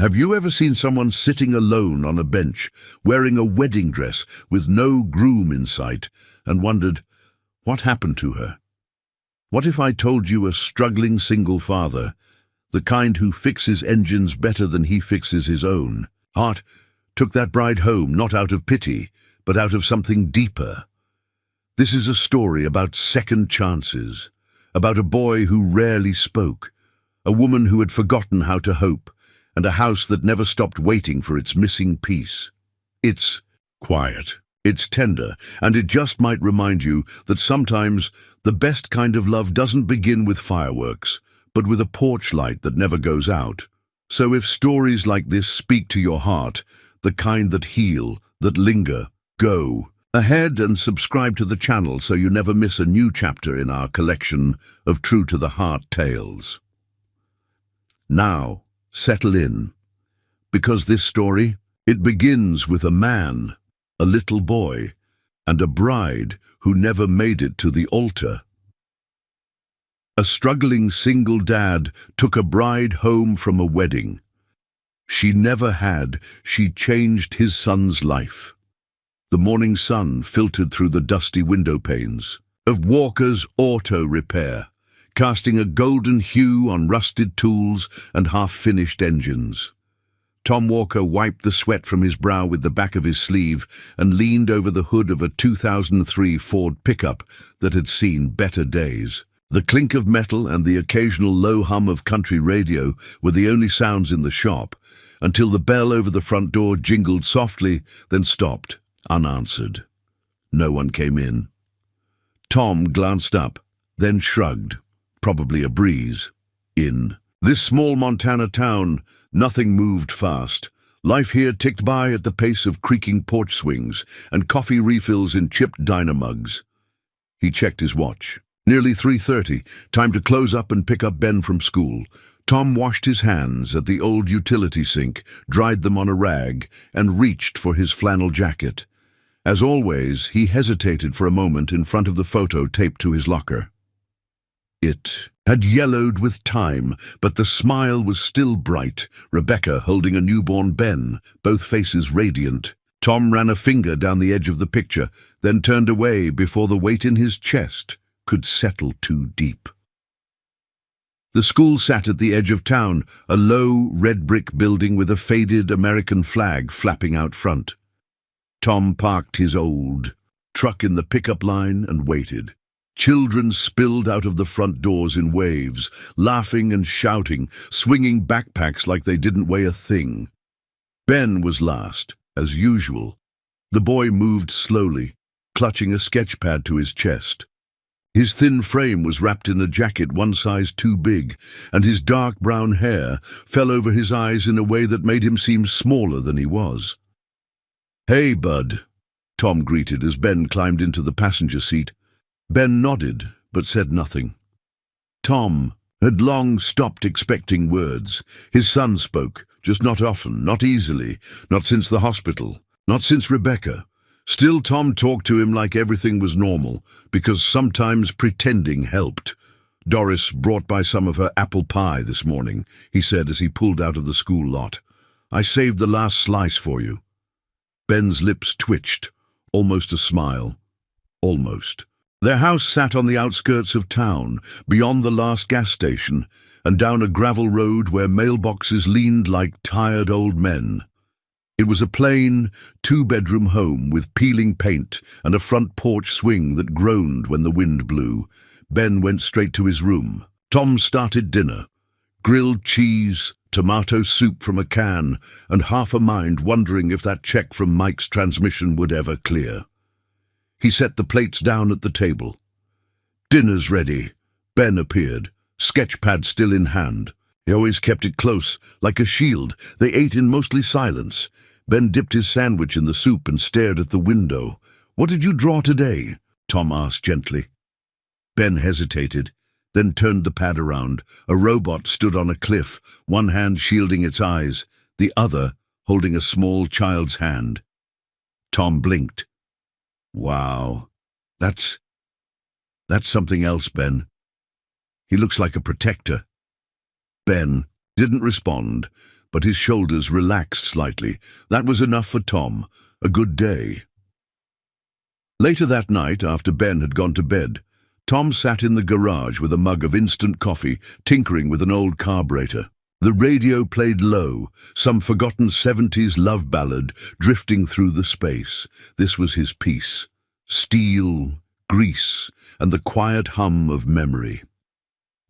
Have you ever seen someone sitting alone on a bench, wearing a wedding dress with no groom in sight, and wondered, what happened to her? What if I told you a struggling single father, the kind who fixes engines better than he fixes his own, heart, took that bride home not out of pity, but out of something deeper? This is a story about second chances, about a boy who rarely spoke, a woman who had forgotten how to hope, and a house that never stopped waiting for its missing piece. It's quiet, it's tender, and it just might remind you that sometimes the best kind of love doesn't begin with fireworks, but with a porch light that never goes out. So if stories like this speak to your heart, the kind that heal, that linger, go ahead and subscribe to the channel so you never miss a new chapter in our collection of true-to-the-heart tales. Now, settle in, because this story, it begins with a man, a little boy, and a bride who never made it to the altar. A struggling single dad took a bride home from a wedding. She never had, she changed his son's life. The morning sun filtered through the dusty window panes of Walker's Auto Repair, casting a golden hue on rusted tools and half-finished engines. Tom Walker wiped the sweat from his brow with the back of his sleeve and leaned over the hood of a 2003 Ford pickup that had seen better days. The clink of metal and the occasional low hum of country radio were the only sounds in the shop, until the bell over the front door jingled softly, then stopped, unanswered. No one came in. Tom glanced up, then shrugged. Probably a breeze. In this small Montana town, nothing moved fast. Life here ticked by at the pace of creaking porch swings and coffee refills in chipped diner mugs. He checked his watch. Nearly 3:30, time to close up and pick up Ben from school. Tom washed his hands at the old utility sink, dried them on a rag, and reached for his flannel jacket. As always, he hesitated for a moment in front of the photo taped to his locker. It had yellowed with time, but the smile was still bright, Rebecca holding a newborn Ben, both faces radiant. Tom ran a finger down the edge of the picture, then turned away before the weight in his chest could settle too deep. The school sat at the edge of town, a low, red-brick building with a faded American flag flapping out front. Tom parked his old truck in the pickup line and waited. Children spilled out of the front doors in waves, laughing and shouting, swinging backpacks like they didn't weigh a thing. Ben was last, as usual. The boy moved slowly, clutching a sketch pad to his chest. His thin frame was wrapped in a jacket one size too big, and his dark brown hair fell over his eyes in a way that made him seem smaller than he was. "Hey, bud," Tom greeted as Ben climbed into the passenger seat. Ben nodded, but said nothing. Tom had long stopped expecting words. His son spoke, just not often, not easily, not since the hospital, not since Rebecca. Still, Tom talked to him like everything was normal, because sometimes pretending helped. "Doris brought by some of her apple pie this morning," he said as he pulled out of the school lot. "I saved the last slice for you." Ben's lips twitched, almost a smile. Almost. Their house sat on the outskirts of town, beyond the last gas station, and down a gravel road where mailboxes leaned like tired old men. It was a plain, two-bedroom home with peeling paint and a front porch swing that groaned when the wind blew. Ben went straight to his room. Tom started dinner. Grilled cheese, tomato soup from a can, and half a mind wondering if that check from Mike's transmission would ever clear. He set the plates down at the table. "Dinner's ready." Ben appeared, sketch pad still in hand. He always kept it close, like a shield. They ate in mostly silence. Ben dipped his sandwich in the soup and stared at the window. "What did you draw today?" Tom asked gently. Ben hesitated, then turned the pad around. A robot stood on a cliff, one hand shielding its eyes, the other holding a small child's hand. Tom blinked. "Wow, that's something else, Ben. He looks like a protector." Ben didn't respond. but his shoulders relaxed slightly. That was enough for Tom. A good day. Later that night, after Ben had gone to bed, Tom sat in the garage with a mug of instant coffee, tinkering with an old carburetor. The radio played low, some forgotten 70s love ballad drifting through the space. This was his peace. Steel, grease, and the quiet hum of memory.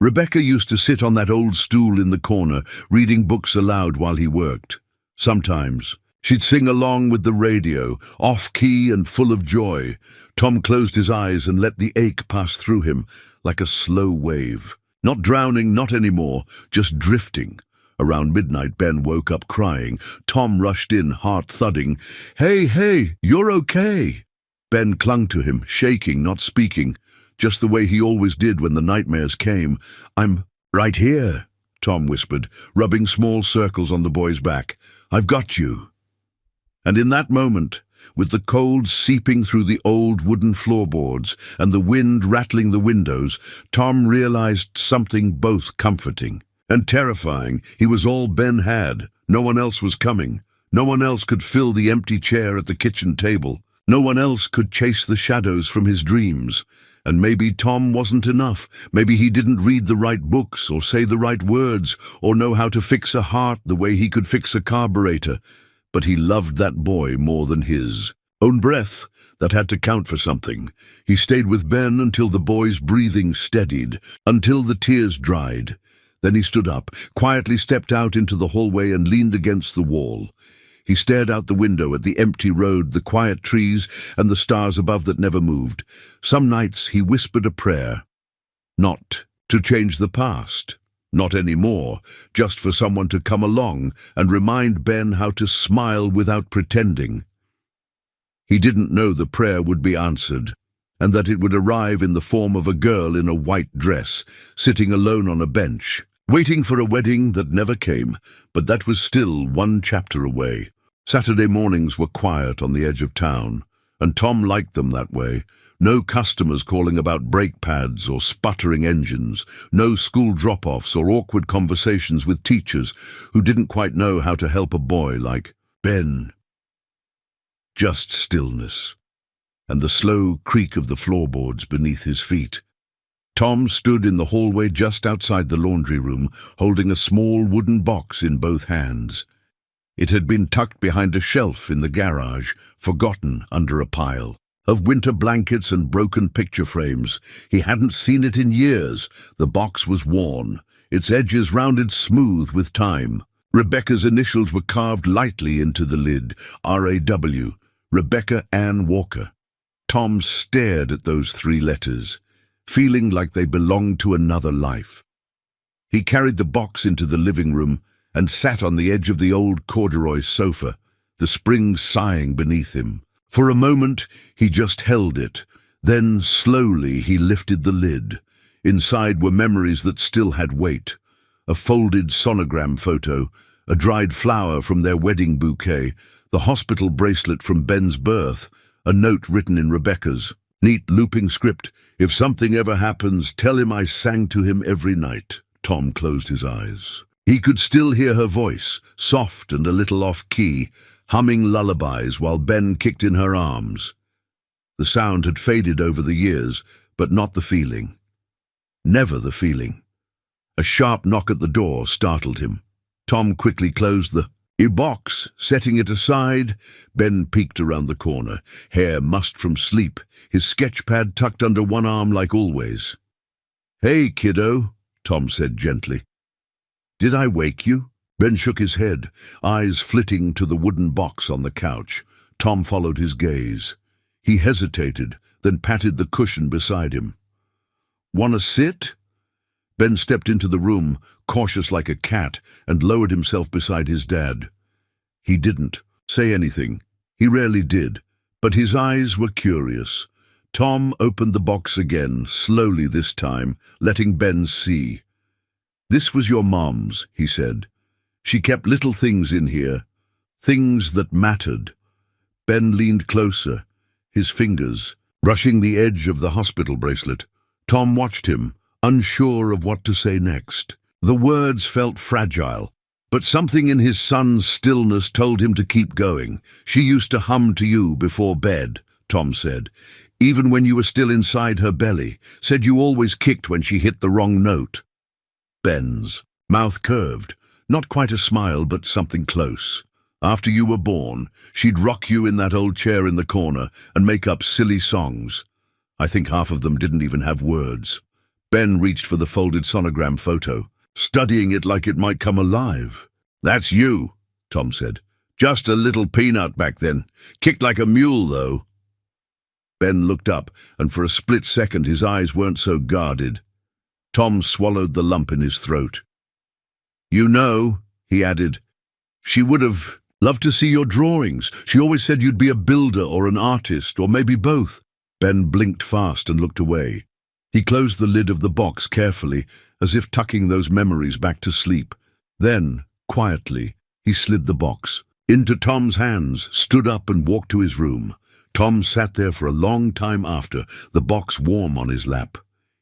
Rebecca used to sit on that old stool in the corner, reading books aloud while he worked. Sometimes she'd sing along with the radio, off-key and full of joy. Tom closed his eyes and let the ache pass through him like a slow wave. Not drowning, not anymore, just drifting. Around midnight, Ben woke up crying. Tom rushed in, heart thudding. Hey, you're okay." Ben clung to him, shaking, not speaking, just the way he always did when the nightmares came. "I'm right here," Tom whispered, rubbing small circles on the boy's back. "I've got you." And in that moment, with the cold seeping through the old wooden floorboards and the wind rattling the windows, Tom realized something both comforting and terrifying. He was all Ben had. No one else was coming. No one else could fill the empty chair at the kitchen table. No one else could chase the shadows from his dreams. And maybe Tom wasn't enough. Maybe he didn't read the right books or say the right words or know how to fix a heart the way he could fix a carburetor. But he loved that boy more than his own breath. That had to count for something. He stayed with Ben until the boy's breathing steadied, until the tears dried. Then he stood up, quietly stepped out into the hallway and leaned against the wall. He stared out the window at the empty road, the quiet trees, and the stars above that never moved. Some nights he whispered a prayer. Not to change the past. Not anymore, just for someone to come along and remind Ben how to smile without pretending. He didn't know the prayer would be answered, and that it would arrive in the form of a girl in a white dress, sitting alone on a bench, waiting for a wedding that never came, but that was still one chapter away. Saturday mornings were quiet on the edge of town, and Tom liked them that way. No customers calling about brake pads or sputtering engines, no school drop-offs or awkward conversations with teachers who didn't quite know how to help a boy like Ben. Just stillness, and the slow creak of the floorboards beneath his feet. Tom stood in the hallway just outside the laundry room, holding a small wooden box in both hands. It had been tucked behind a shelf in the garage, forgotten under a pile of winter blankets and broken picture frames. He hadn't seen it in years. The box was worn, its edges rounded smooth with time. Rebecca's initials were carved lightly into the lid, R.A.W., Rebecca Ann Walker. Tom stared at those 3 letters, feeling like they belonged to another life. He carried the box into the living room and sat on the edge of the old corduroy sofa, the springs sighing beneath him. For a moment, he just held it. Then, slowly, he lifted the lid. Inside were memories that still had weight. A folded sonogram photo, a dried flower from their wedding bouquet, the hospital bracelet from Ben's birth, a note written in Rebecca's neat looping script. "If something ever happens, tell him I sang to him every night." Tom closed his eyes. He could still hear her voice, soft and a little off-key, humming lullabies while Ben kicked in her arms. The sound had faded over the years, but not the feeling. Never the feeling. A sharp knock at the door startled him. Tom quickly closed the box, setting it aside. Ben peeked around the corner, hair mussed from sleep, his sketchpad tucked under one arm like always. "Hey, kiddo," Tom said gently. "Did I wake you?" Ben shook his head, eyes flitting to the wooden box on the couch. Tom followed his gaze. He hesitated, then patted the cushion beside him. "Wanna sit?" Ben stepped into the room, cautious like a cat, and lowered himself beside his dad. He didn't say anything. He rarely did, but his eyes were curious. Tom opened the box again, slowly this time, letting Ben see. "This was your mom's," he said. "She kept little things in here, things that mattered." Ben leaned closer, his fingers brushing the edge of the hospital bracelet. Tom watched him, unsure of what to say next. The words felt fragile, But something in his son's stillness told him to keep going. "She used to hum to you before bed," Tom said, "even when you were still inside her belly. Said you always kicked when she hit the wrong note." Ben's mouth curved, not quite a smile, but something close. "After you were born, she'd rock you in that old chair in the corner and make up silly songs. I think half of them didn't even have words." Ben reached for the folded sonogram photo, studying it like it might come alive. "That's you," Tom said. "Just a little peanut back then. Kicked like a mule, though." Ben looked up, and for a split second his eyes weren't so guarded. Tom swallowed the lump in his throat. "You know," he added, "she would have loved to see your drawings. She always said you'd be a builder or an artist, or maybe both." Ben blinked fast and looked away. He closed the lid of the box carefully, as if tucking those memories back to sleep. Then, quietly, he slid the box into Tom's hands, stood up and walked to his room. Tom sat there for a long time after, the box warm on his lap.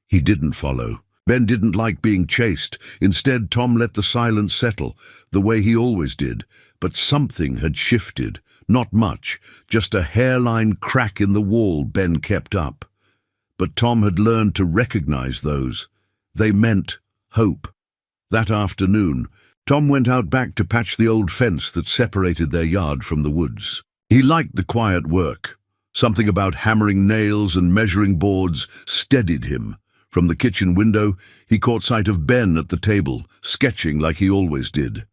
He didn't follow. Ben didn't like being chased. Instead, Tom let the silence settle, the way he always did. But something had shifted. Not much, just a hairline crack in the wall Ben kept up. But Tom had learned to recognize those. They meant hope. That afternoon, Tom went out back to patch the old fence that separated their yard from the woods. He liked the quiet work. Something about hammering nails and measuring boards steadied him. From the kitchen window, he caught sight of Ben at the table, sketching like he always did.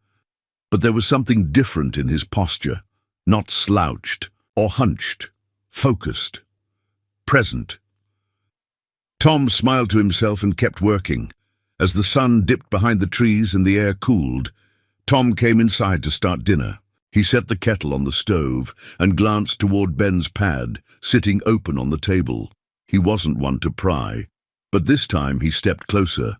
But there was something different in his posture. Not slouched or hunched, focused, present. Tom smiled to himself and kept working. As the sun dipped behind the trees and the air cooled, Tom came inside to start dinner. He set the kettle on the stove and glanced toward Ben's pad, sitting open on the table. He wasn't one to pry, but this time he stepped closer.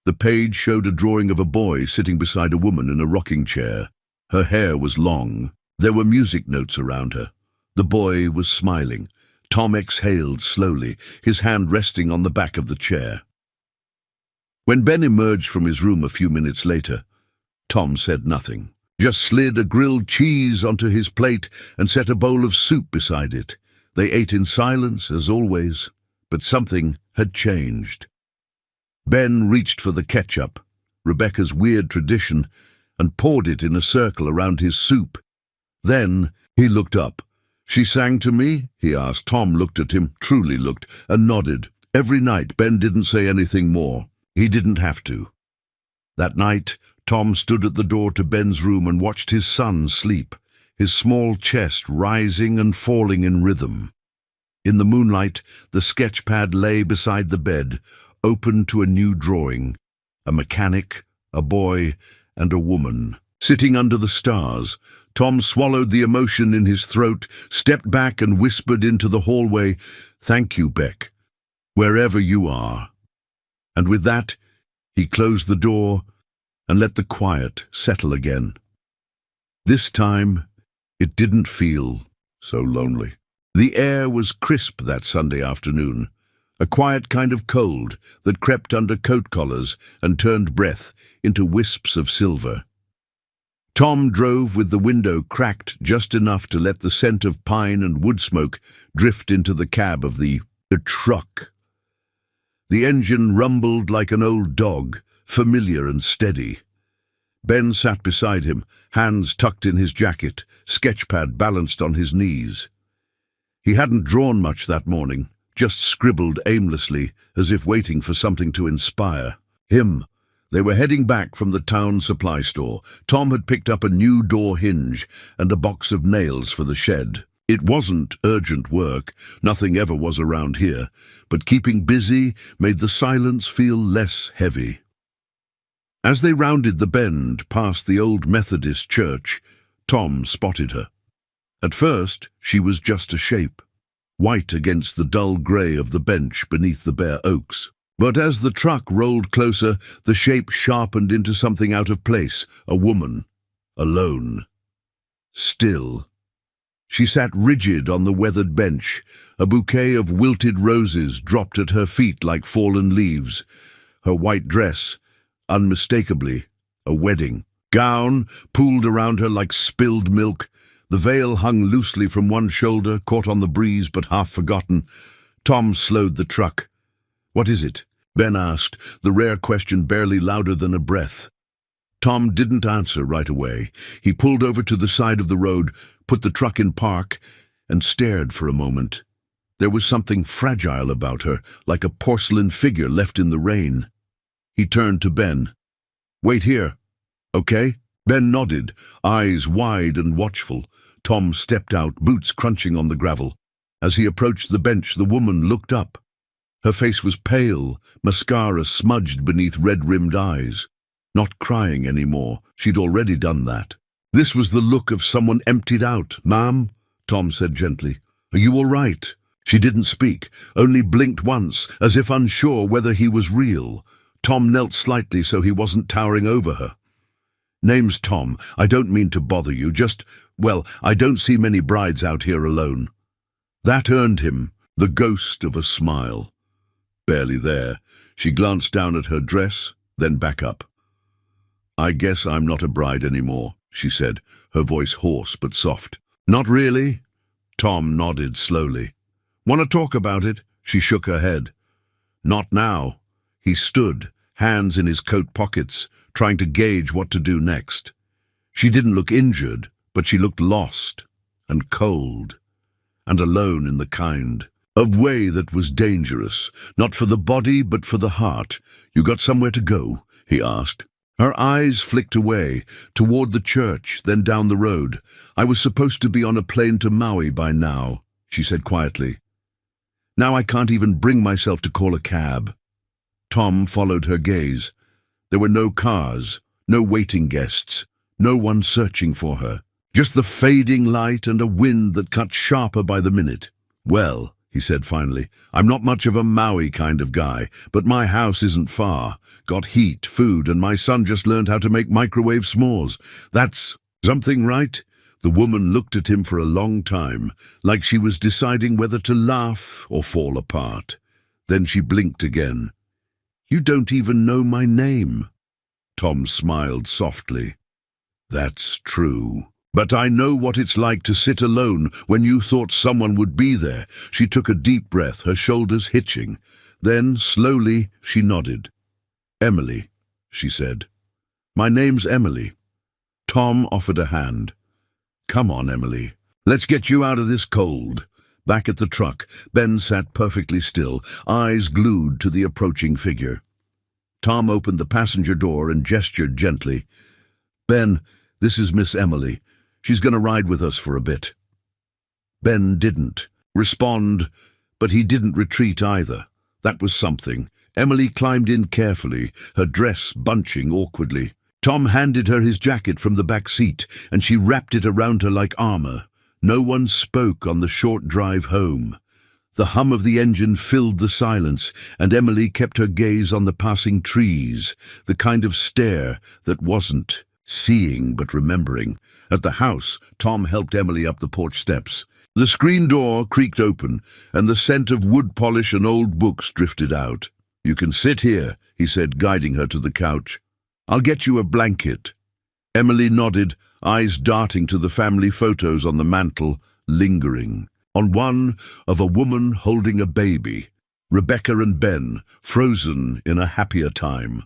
The page showed a drawing of a boy sitting beside a woman in a rocking chair. Her hair was long. There were music notes around her. The boy was smiling. Tom exhaled slowly, his hand resting on the back of the chair. When Ben emerged from his room a few minutes later, Tom said nothing, just slid a grilled cheese onto his plate and set a bowl of soup beside it. They ate in silence, as always, but something had changed. Ben reached for the ketchup, Rebecca's weird tradition, and poured it in a circle around his soup. Then he looked up. "She sang to me?" he asked. Tom looked at him, truly looked, and nodded. Every night Ben didn't say anything more. He didn't have to. That night, Tom stood at the door to Ben's room and watched his son sleep, his small chest rising and falling in rhythm. In the moonlight, the sketch pad lay beside the bed, open to a new drawing. A mechanic, a boy, and a woman. Sitting under the stars, Tom swallowed the emotion in his throat, stepped back and whispered into the hallway, "Thank you, Beck, wherever you are." And with that, he closed the door and let the quiet settle again. This time, it didn't feel so lonely. The air was crisp that Sunday afternoon, a quiet kind of cold that crept under coat collars and turned breath into wisps of silver. Tom drove with the window cracked just enough to let the scent of pine and wood smoke drift into the cab of the truck. The engine rumbled like an old dog, familiar and steady. Ben sat beside him, hands tucked in his jacket, sketchpad balanced on his knees. He hadn't drawn much that morning, just scribbled aimlessly, as if waiting for something to inspire him. They were heading back from the town supply store. Tom had picked up a new door hinge and a box of nails for the shed. It wasn't urgent work, nothing ever was around here, but keeping busy made the silence feel less heavy. As they rounded the bend past the old Methodist church, Tom spotted her. At first, she was just a shape, white against the dull grey of the bench beneath the bare oaks. But as the truck rolled closer, the shape sharpened into something out of place, a woman, alone, still. She sat rigid on the weathered bench, a bouquet of wilted roses dropped at her feet like fallen leaves, her white dress, unmistakably, a wedding. Gown pooled around her like spilled milk. The veil hung loosely from one shoulder, caught on the breeze but half forgotten. Tom slowed the truck. "What is it?" Ben asked, the rare question barely louder than a breath. Tom didn't answer right away. He pulled over to the side of the road, put the truck in park, and stared for a moment. There was something fragile about her, like a porcelain figure left in the rain. He turned to Ben. "Wait here, okay?" Ben nodded, eyes wide and watchful. Tom stepped out, boots crunching on the gravel. As he approached the bench, the woman looked up. Her face was pale, mascara smudged beneath red-rimmed eyes. Not crying anymore. She'd already done that. This was the look of someone emptied out. "Ma'am," Tom said gently, "are you all right?" She didn't speak, only blinked once, as if unsure whether he was real. Tom knelt slightly so he wasn't towering over her. "Name's Tom. I don't mean to bother you, well, I don't see many brides out here alone." That earned him the ghost of a smile. Barely there, she glanced down at her dress, then back up. "I guess I'm not a bride anymore," she said, her voice hoarse but soft. "Not really?" Tom nodded slowly. "Want to talk about it?" She shook her head. "Not now." He stood, hands in his coat pockets, trying to gauge what to do next. She didn't look injured, but she looked lost and cold and alone in the kind of way that was dangerous, not for the body but for the heart. "You got somewhere to go?" he asked. Her eyes flicked away, toward the church, then down the road. "I was supposed to be on a plane to Maui by now," she said quietly. "Now I can't even bring myself to call a cab." Tom followed her gaze. There were no cars, no waiting guests, no one searching for her. Just the fading light and a wind that cut sharper by the minute. "Well," he said finally, "I'm not much of a Maui kind of guy, but my house isn't far. Got heat, food, and my son just learned how to make microwave s'mores. That's something, right?" The woman looked at him for a long time, like she was deciding whether to laugh or fall apart. Then she blinked again. "You don't even know my name." Tom smiled softly. "That's true. But I know what it's like to sit alone when you thought someone would be there." She took a deep breath, her shoulders hitching. Then, slowly, she nodded. "Emily," she said. "My name's Emily." Tom offered a hand. "Come on, Emily. Let's get you out of this cold." Back at the truck, Ben sat perfectly still, eyes glued to the approaching figure. Tom opened the passenger door and gestured gently. "Ben, this is Miss Emily. She's going to ride with us for a bit." Ben didn't respond, but he didn't retreat either. That was something. Emily climbed in carefully, her dress bunching awkwardly. Tom handed her his jacket from the back seat, and she wrapped it around her like armor. No one spoke on the short drive home. The hum of the engine filled the silence, and Emily kept her gaze on the passing trees, the kind of stare that wasn't seeing but remembering. At the house, Tom helped Emily up the porch steps. The screen door creaked open, and the scent of wood polish and old books drifted out. "You can sit here," he said, guiding her to the couch. "I'll get you a blanket." Emily nodded, eyes darting to the family photos on the mantel, lingering. On one, of a woman holding a baby, Rebecca and Ben, frozen in a happier time.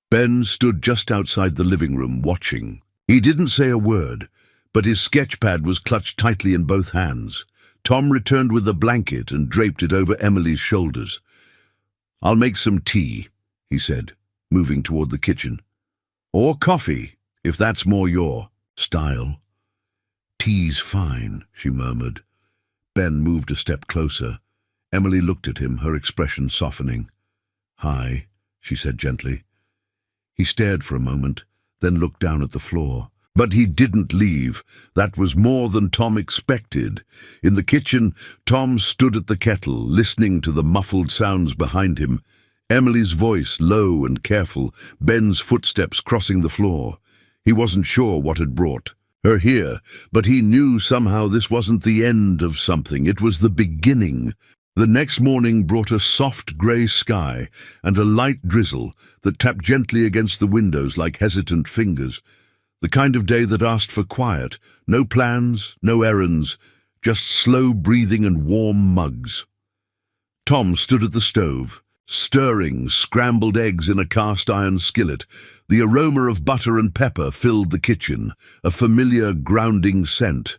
Ben stood just outside the living room, watching. He didn't say a word, but his sketchpad was clutched tightly in both hands. Tom returned with a blanket and draped it over Emily's shoulders. "I'll make some tea," he said, moving toward the kitchen. "Or coffee, if that's more your style." "Tea's fine," she murmured. Ben moved a step closer. Emily looked at him, her expression softening. "Hi," she said gently. He stared for a moment, then looked down at the floor. But he didn't leave. That was more than Tom expected. In the kitchen, Tom stood at the kettle, listening to the muffled sounds behind him. Emily's voice, low and careful, Ben's footsteps crossing the floor. He wasn't sure what had brought her here, but he knew somehow this wasn't the end of something. It was the beginning. The next morning brought a soft grey sky and a light drizzle that tapped gently against the windows like hesitant fingers. The kind of day that asked for quiet, no plans, no errands, just slow breathing and warm mugs. Tom stood at the stove, stirring scrambled eggs in a cast-iron skillet. The aroma of butter and pepper filled the kitchen, a familiar grounding scent.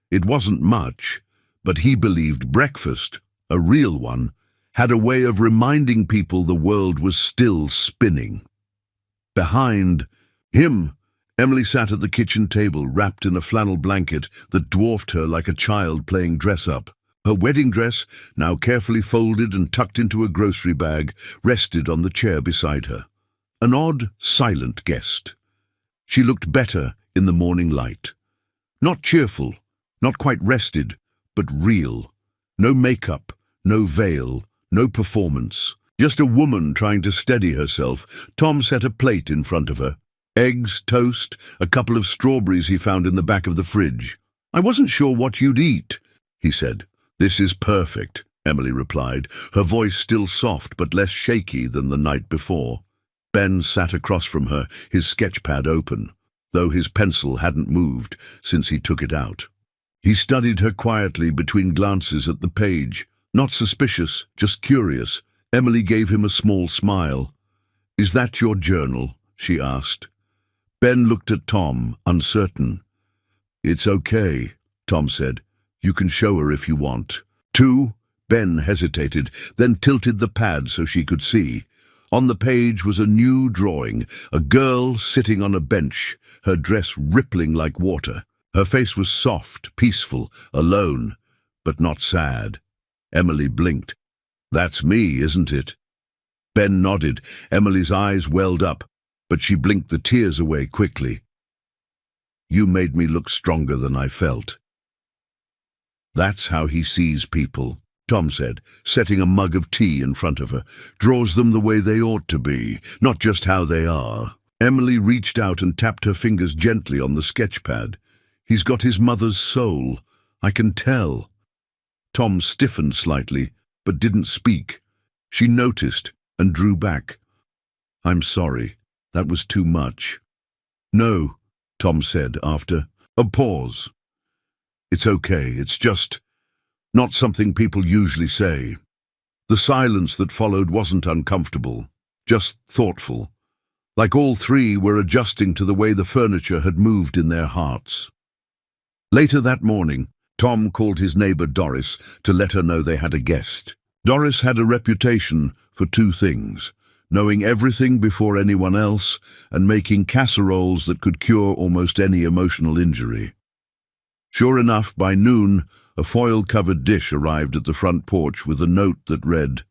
It wasn't much, but he believed breakfast, a real one, had a way of reminding people the world was still spinning. Behind him, Emily sat at the kitchen table, wrapped in a flannel blanket that dwarfed her like a child playing dress-up. Her wedding dress, now carefully folded and tucked into a grocery bag, rested on the chair beside her. An odd, silent guest. She looked better in the morning light. Not cheerful, not quite rested, but real. No makeup, no veil, no performance. Just a woman trying to steady herself. Tom set a plate in front of her. Eggs, toast, a couple of strawberries he found in the back of the fridge. "I wasn't sure what you'd eat," he said. "This is perfect," Emily replied, her voice still soft but less shaky than the night before. Ben sat across from her, his sketchpad open, though his pencil hadn't moved since he took it out. He studied her quietly between glances at the page. Not suspicious, just curious. Emily gave him a small smile. "Is that your journal?" she asked. Ben looked at Tom, uncertain. "It's okay," Tom said. "You can show her if you want." "Two?" Ben hesitated, then tilted the pad so she could see. On the page was a new drawing, a girl sitting on a bench, her dress rippling like water. Her face was soft, peaceful, alone, but not sad. Emily blinked. "That's me, isn't it?" Ben nodded. Emily's eyes welled up, but she blinked the tears away quickly. "You made me look stronger than I felt." "That's how he sees people," Tom said, setting a mug of tea in front of her. "Draws them the way they ought to be, not just how they are." Emily reached out and tapped her fingers gently on the sketchpad. "He's got his mother's soul. I can tell." Tom stiffened slightly, but didn't speak. She noticed and drew back. "I'm sorry. That was too much." "No," Tom said after a pause. "It's okay. It's just not something people usually say." The silence that followed wasn't uncomfortable, just thoughtful, like all three were adjusting to the way the furniture had moved in their hearts. Later that morning, Tom called his neighbor Doris to let her know they had a guest. Doris had a reputation for two things: knowing everything before anyone else and making casseroles that could cure almost any emotional injury. Sure enough, by noon, a foil-covered dish arrived at the front porch with a note that read,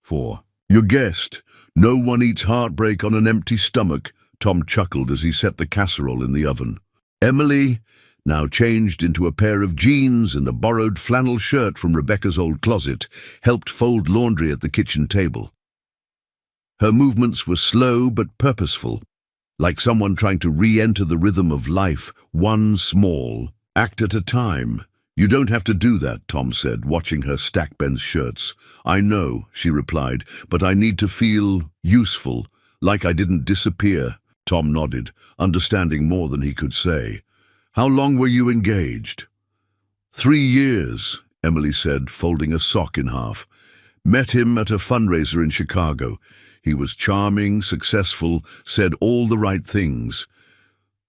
"For your guest, no one eats heartbreak on an empty stomach." Tom chuckled as he set the casserole in the oven. Emily, now changed into a pair of jeans and a borrowed flannel shirt from Rebecca's old closet, helped fold laundry at the kitchen table. Her movements were slow but purposeful, like someone trying to re-enter the rhythm of life, one small act at a time. "You don't have to do that," Tom said, watching her stack Ben's shirts. "I know," she replied, "but I need to feel useful, like I didn't disappear." Tom nodded, understanding more than he could say. "How long were you engaged?" 3 years, Emily said, folding a sock in half. "Met him at a fundraiser in Chicago. He was charming, successful, said all the right things.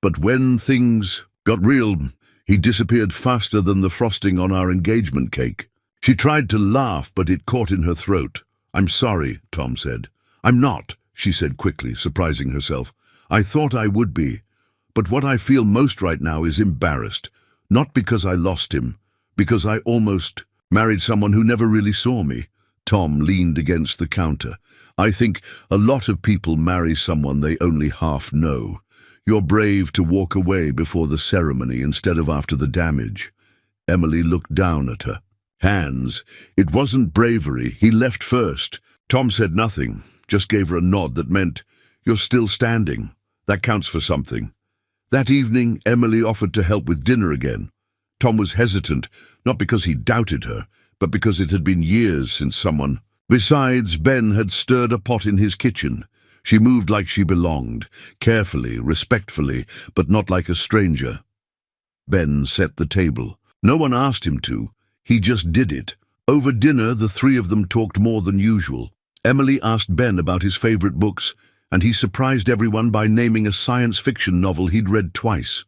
But when things got real, he disappeared faster than the frosting on our engagement cake." She tried to laugh, but it caught in her throat. "I'm sorry," Tom said. "I'm not," she said quickly, surprising herself. "I thought I would be. But what I feel most right now is embarrassed. Not because I lost him, because I almost married someone who never really saw me." Tom leaned against the counter. "I think a lot of people marry someone they only half know. You're brave to walk away before the ceremony instead of after the damage." Emily looked down at her. "Hands, it wasn't bravery. He left first." Tom said nothing, just gave her a nod that meant, "You're still standing. That counts for something." That evening, Emily offered to help with dinner again. Tom was hesitant, not because he doubted her, but because it had been years since someone. Besides, Ben had stirred a pot in his kitchen. She moved like she belonged, carefully, respectfully, but not like a stranger. Ben set the table. No one asked him to. He just did it. Over dinner, the three of them talked more than usual. Emily asked Ben about his favorite books, and he surprised everyone by naming a science fiction novel he'd read twice.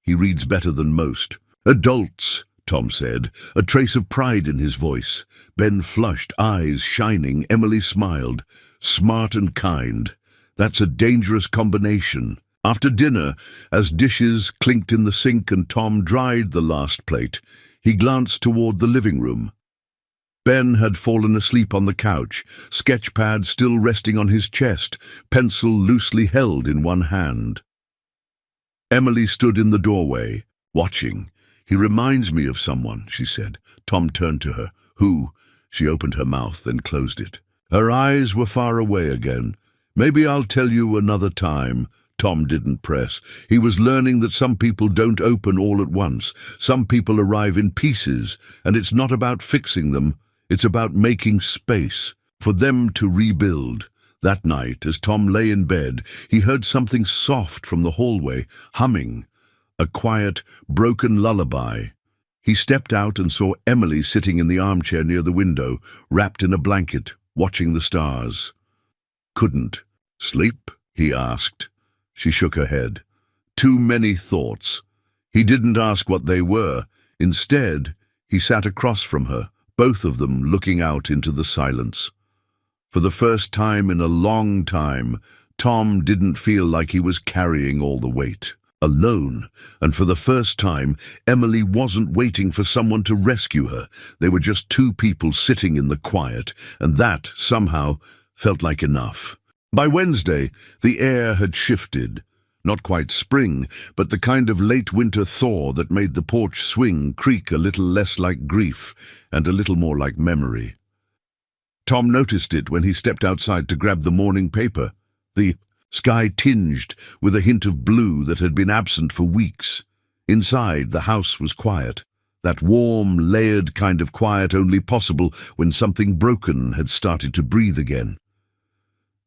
He reads better than most. Adults, Tom said, a trace of pride in his voice. Ben flushed, eyes shining. Emily smiled. Smart and kind. That's a dangerous combination. After dinner, as dishes clinked in the sink and Tom dried the last plate, he glanced toward the living room. Ben had fallen asleep on the couch, sketchpad still resting on his chest, pencil loosely held in one hand. Emily stood in the doorway, watching. "He reminds me of someone," she said. Tom turned to her. "Who?" She opened her mouth, then closed it. Her eyes were far away again. "Maybe I'll tell you another time." Tom didn't press. He was learning that some people don't open all at once. Some people arrive in pieces, and it's not about fixing them. It's about making space for them to rebuild. That night, as Tom lay in bed, he heard something soft from the hallway, humming, a quiet, broken lullaby. He stepped out and saw Emily sitting in the armchair near the window, wrapped in a blanket, watching the stars. "Couldn't sleep?" he asked. She shook her head. Too many thoughts. He didn't ask what they were. Instead, he sat across from her, both of them looking out into the silence. For the first time in a long time, Tom didn't feel like he was carrying all the weight alone, and for the first time, Emily wasn't waiting for someone to rescue her. They were just two people sitting in the quiet, and that, somehow, felt like enough. By Wednesday, the air had shifted. Not quite spring, but the kind of late winter thaw that made the porch swing creak a little less like grief and a little more like memory. Tom noticed it when he stepped outside to grab the morning paper. The sky tinged with a hint of blue that had been absent for weeks. Inside, the house was quiet. That warm, layered kind of quiet only possible when something broken had started to breathe again.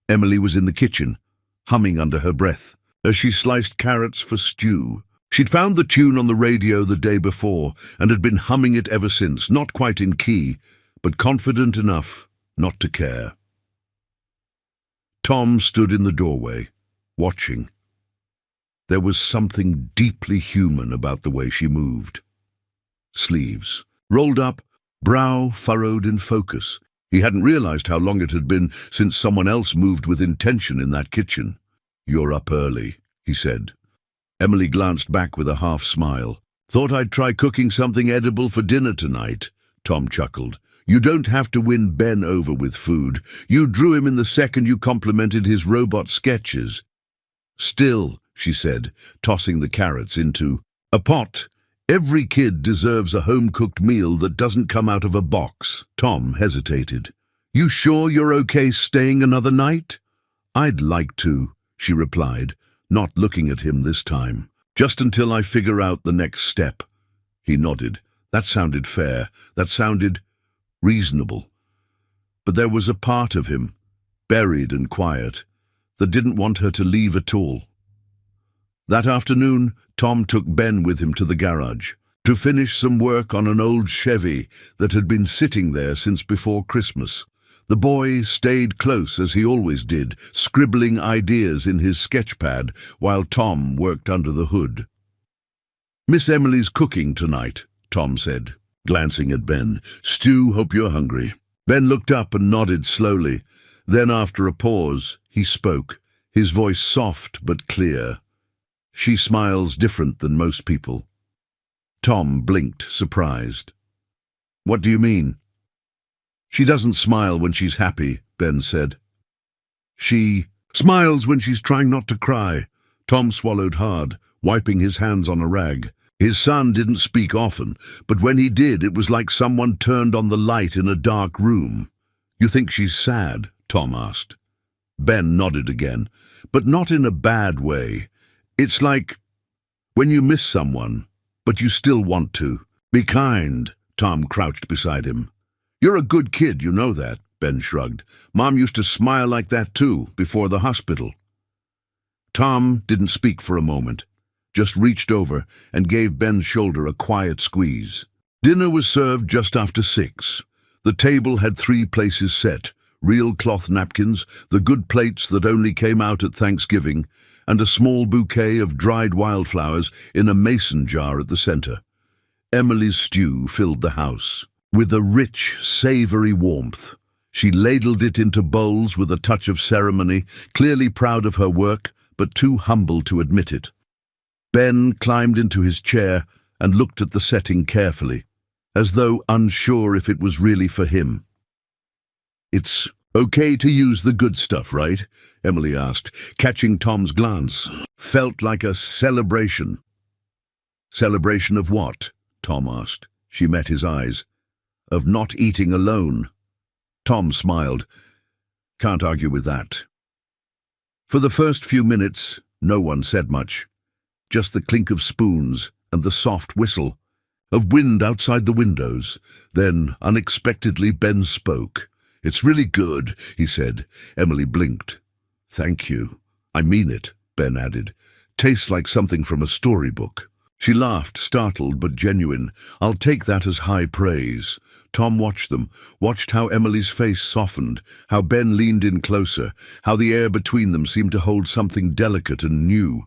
Emily was in the kitchen, humming under her breath, as she sliced carrots for stew. She'd found the tune on the radio the day before and had been humming it ever since, not quite in key, but confident enough not to care. Tom stood in the doorway, watching. There was something deeply human about the way she moved. Sleeves rolled up, brow furrowed in focus. He hadn't realized how long it had been since someone else moved with intention in that kitchen. "You're up early," he said. Emily glanced back with a half smile. "Thought I'd try cooking something edible for dinner tonight," Tom chuckled. "You don't have to win Ben over with food. You drew him in the second you complimented his robot sketches." "Still," she said, tossing the carrots into a pot, "every kid deserves a home-cooked meal that doesn't come out of a box." Tom hesitated. "You sure you're okay staying another night?" "I'd like to," she replied, not looking at him this time. "Just until I figure out the next step." He nodded. That sounded fair. That sounded reasonable. But there was a part of him, buried and quiet, that didn't want her to leave at all. That afternoon, Tom took Ben with him to the garage to finish some work on an old Chevy that had been sitting there since before Christmas. The boy stayed close as he always did, scribbling ideas in his sketchpad while Tom worked under the hood. "Miss Emily's cooking tonight," Tom said, glancing at Ben. "Stew, hope you're hungry." Ben looked up and nodded slowly. Then, after a pause, he spoke, his voice soft but clear. "She smiles different than most people." Tom blinked, surprised. "What do you mean?" "She doesn't smile when she's happy," Ben said. "She smiles when she's trying not to cry." Tom swallowed hard, wiping his hands on a rag. His son didn't speak often, but when he did, it was like someone turned on the light in a dark room. "You think she's sad?" Tom asked. Ben nodded again, but not in a bad way. "It's like when you miss someone, but you still want to." "Be kind." Tom crouched beside him. You're a good kid, you know that, Ben shrugged. Mom used to smile like that too, before the hospital. Tom didn't speak for a moment, just reached over and gave Ben's shoulder a quiet squeeze. Dinner was served just after 6. The table had 3 places set, real cloth napkins, the good plates that only came out at Thanksgiving, and a small bouquet of dried wildflowers in a mason jar at the center. Emily's stew filled the house. With a rich, savory warmth, she ladled it into bowls with a touch of ceremony, clearly proud of her work, but too humble to admit it. Ben climbed into his chair and looked at the setting carefully, as though unsure if it was really for him. "It's okay to use the good stuff, right?" Emily asked, catching Tom's glance. Felt like a celebration. "Celebration of what?" Tom asked. She met his eyes. "Of not eating alone." Tom smiled. "Can't argue with that." For the first few minutes, no one said much. Just the clink of spoons and the soft whistle of wind outside the windows. Then, unexpectedly, Ben spoke. "It's really good," he said. Emily blinked. "Thank you. I mean it," Ben added. "Tastes like something from a storybook." She laughed, startled but genuine. "I'll take that as high praise." Tom watched them, watched how Emily's face softened, how Ben leaned in closer, how the air between them seemed to hold something delicate and new.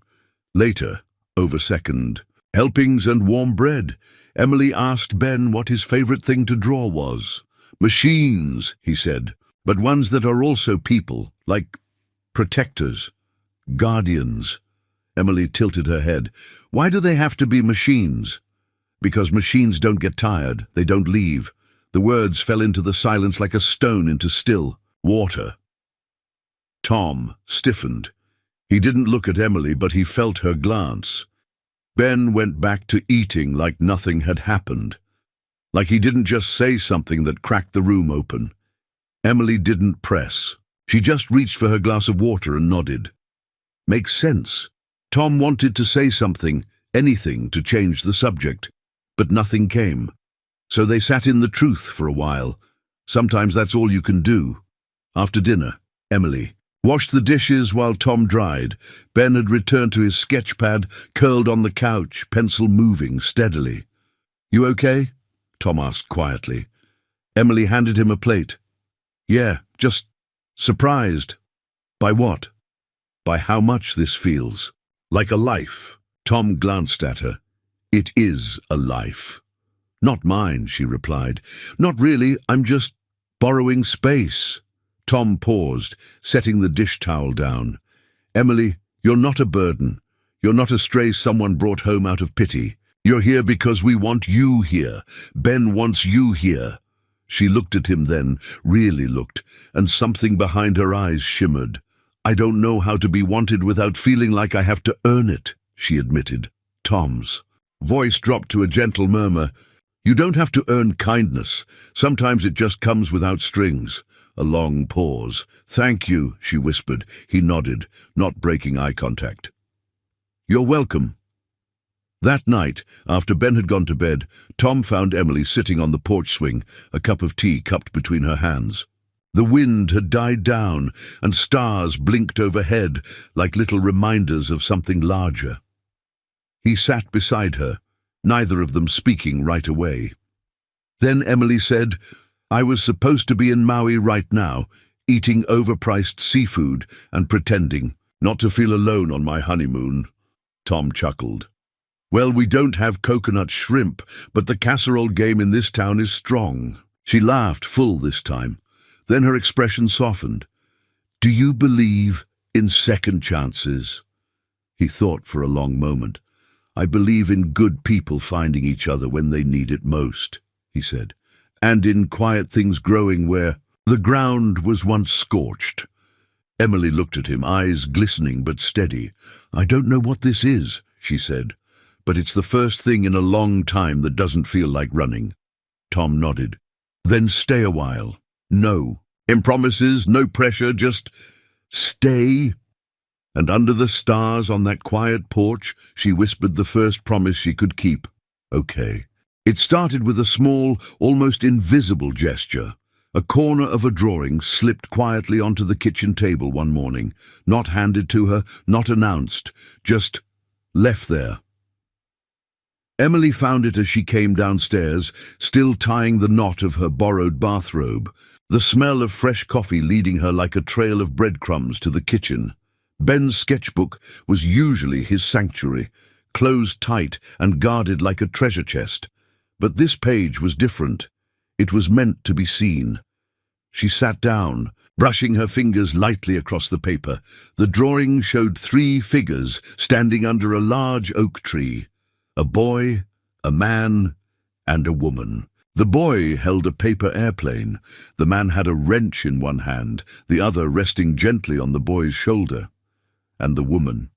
Later, over second helpings and warm bread, Emily asked Ben what his favorite thing to draw was. "Machines," he said, "but ones that are also people, like protectors, guardians." Emily tilted her head. "Why do they have to be machines?" "Because machines don't get tired, they don't leave." The words fell into the silence like a stone into still water. Tom stiffened. He didn't look at Emily, but he felt her glance. Ben went back to eating like nothing had happened. Like he didn't just say something that cracked the room open. Emily didn't press. She just reached for her glass of water and nodded. Makes sense. Tom wanted to say something, anything to change the subject, but nothing came. So they sat in the truth for a while. Sometimes that's all you can do. After dinner, Emily washed the dishes while Tom dried. Ben had returned to his sketch pad, curled on the couch, pencil moving steadily. "You okay?" Tom asked quietly. Emily handed him a plate. "Yeah, just surprised." "By what?" "By how much this feels. Like a life." Tom glanced at her. "It is a life." "Not mine," she replied. "Not really, I'm just borrowing space." Tom paused, setting the dish towel down. "Emily, you're not a burden. You're not a stray someone brought home out of pity. You're here because we want you here. Ben wants you here." She looked at him then, really looked, and something behind her eyes shimmered. "I don't know how to be wanted without feeling like I have to earn it," she admitted. Tom's voice dropped to a gentle murmur. "You don't have to earn kindness. Sometimes it just comes without strings." A long pause. "Thank you," she whispered. He nodded, not breaking eye contact. "You're welcome." That night, after Ben had gone to bed, Tom found Emily sitting on the porch swing, a cup of tea cupped between her hands. The wind had died down, and stars blinked overhead like little reminders of something larger. He sat beside her, neither of them speaking right away. Then Emily said, "I was supposed to be in Maui right now, eating overpriced seafood and pretending not to feel alone on my honeymoon." Tom chuckled. "Well, we don't have coconut shrimp, but the casserole game in this town is strong." She laughed full this time. Then her expression softened. "Do you believe in second chances?" He thought for a long moment. "I believe in good people finding each other when they need it most," he said, "and in quiet things growing where the ground was once scorched." Emily looked at him, eyes glistening but steady. "I don't know what this is," she said, "but it's the first thing in a long time that doesn't feel like running." Tom nodded. "Then stay a while." "No. In promises, no pressure, just stay." And under the stars on that quiet porch, she whispered the first promise she could keep. "Okay." It started with a small, almost invisible gesture. A corner of a drawing slipped quietly onto the kitchen table one morning, not handed to her, not announced, just left there. Emily found it as she came downstairs, still tying the knot of her borrowed bathrobe, the smell of fresh coffee leading her like a trail of breadcrumbs to the kitchen. Ben's sketchbook was usually his sanctuary, closed tight and guarded like a treasure chest. But this page was different. It was meant to be seen. She sat down, brushing her fingers lightly across the paper. The drawing showed 3 figures standing under a large oak tree. A boy, a man, and a woman. The boy held a paper airplane. The man had a wrench in one hand, the other resting gently on the boy's shoulder. And the woman,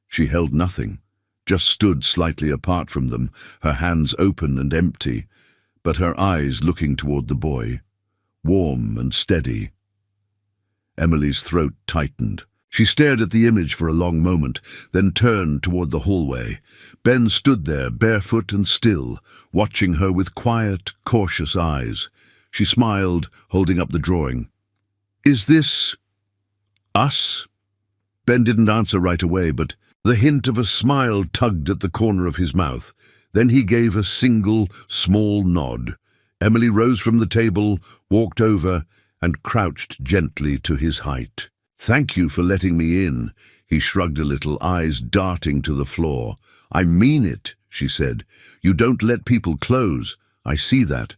she held nothing, just stood slightly apart from them, her hands open and empty, but her eyes looking toward the boy, warm and steady. Emily's throat tightened. She stared at the image for a long moment, then turned toward the hallway. Ben stood there, barefoot and still, watching her with quiet, cautious eyes. She smiled, holding up the drawing. "Is this us?" Ben didn't answer right away, but the hint of a smile tugged at the corner of his mouth. Then he gave a single, small nod. Emily rose from the table, walked over, and crouched gently to his height. "Thank you for letting me in," he shrugged a little, eyes darting to the floor. "I mean it," she said. "You don't let people close. I see that.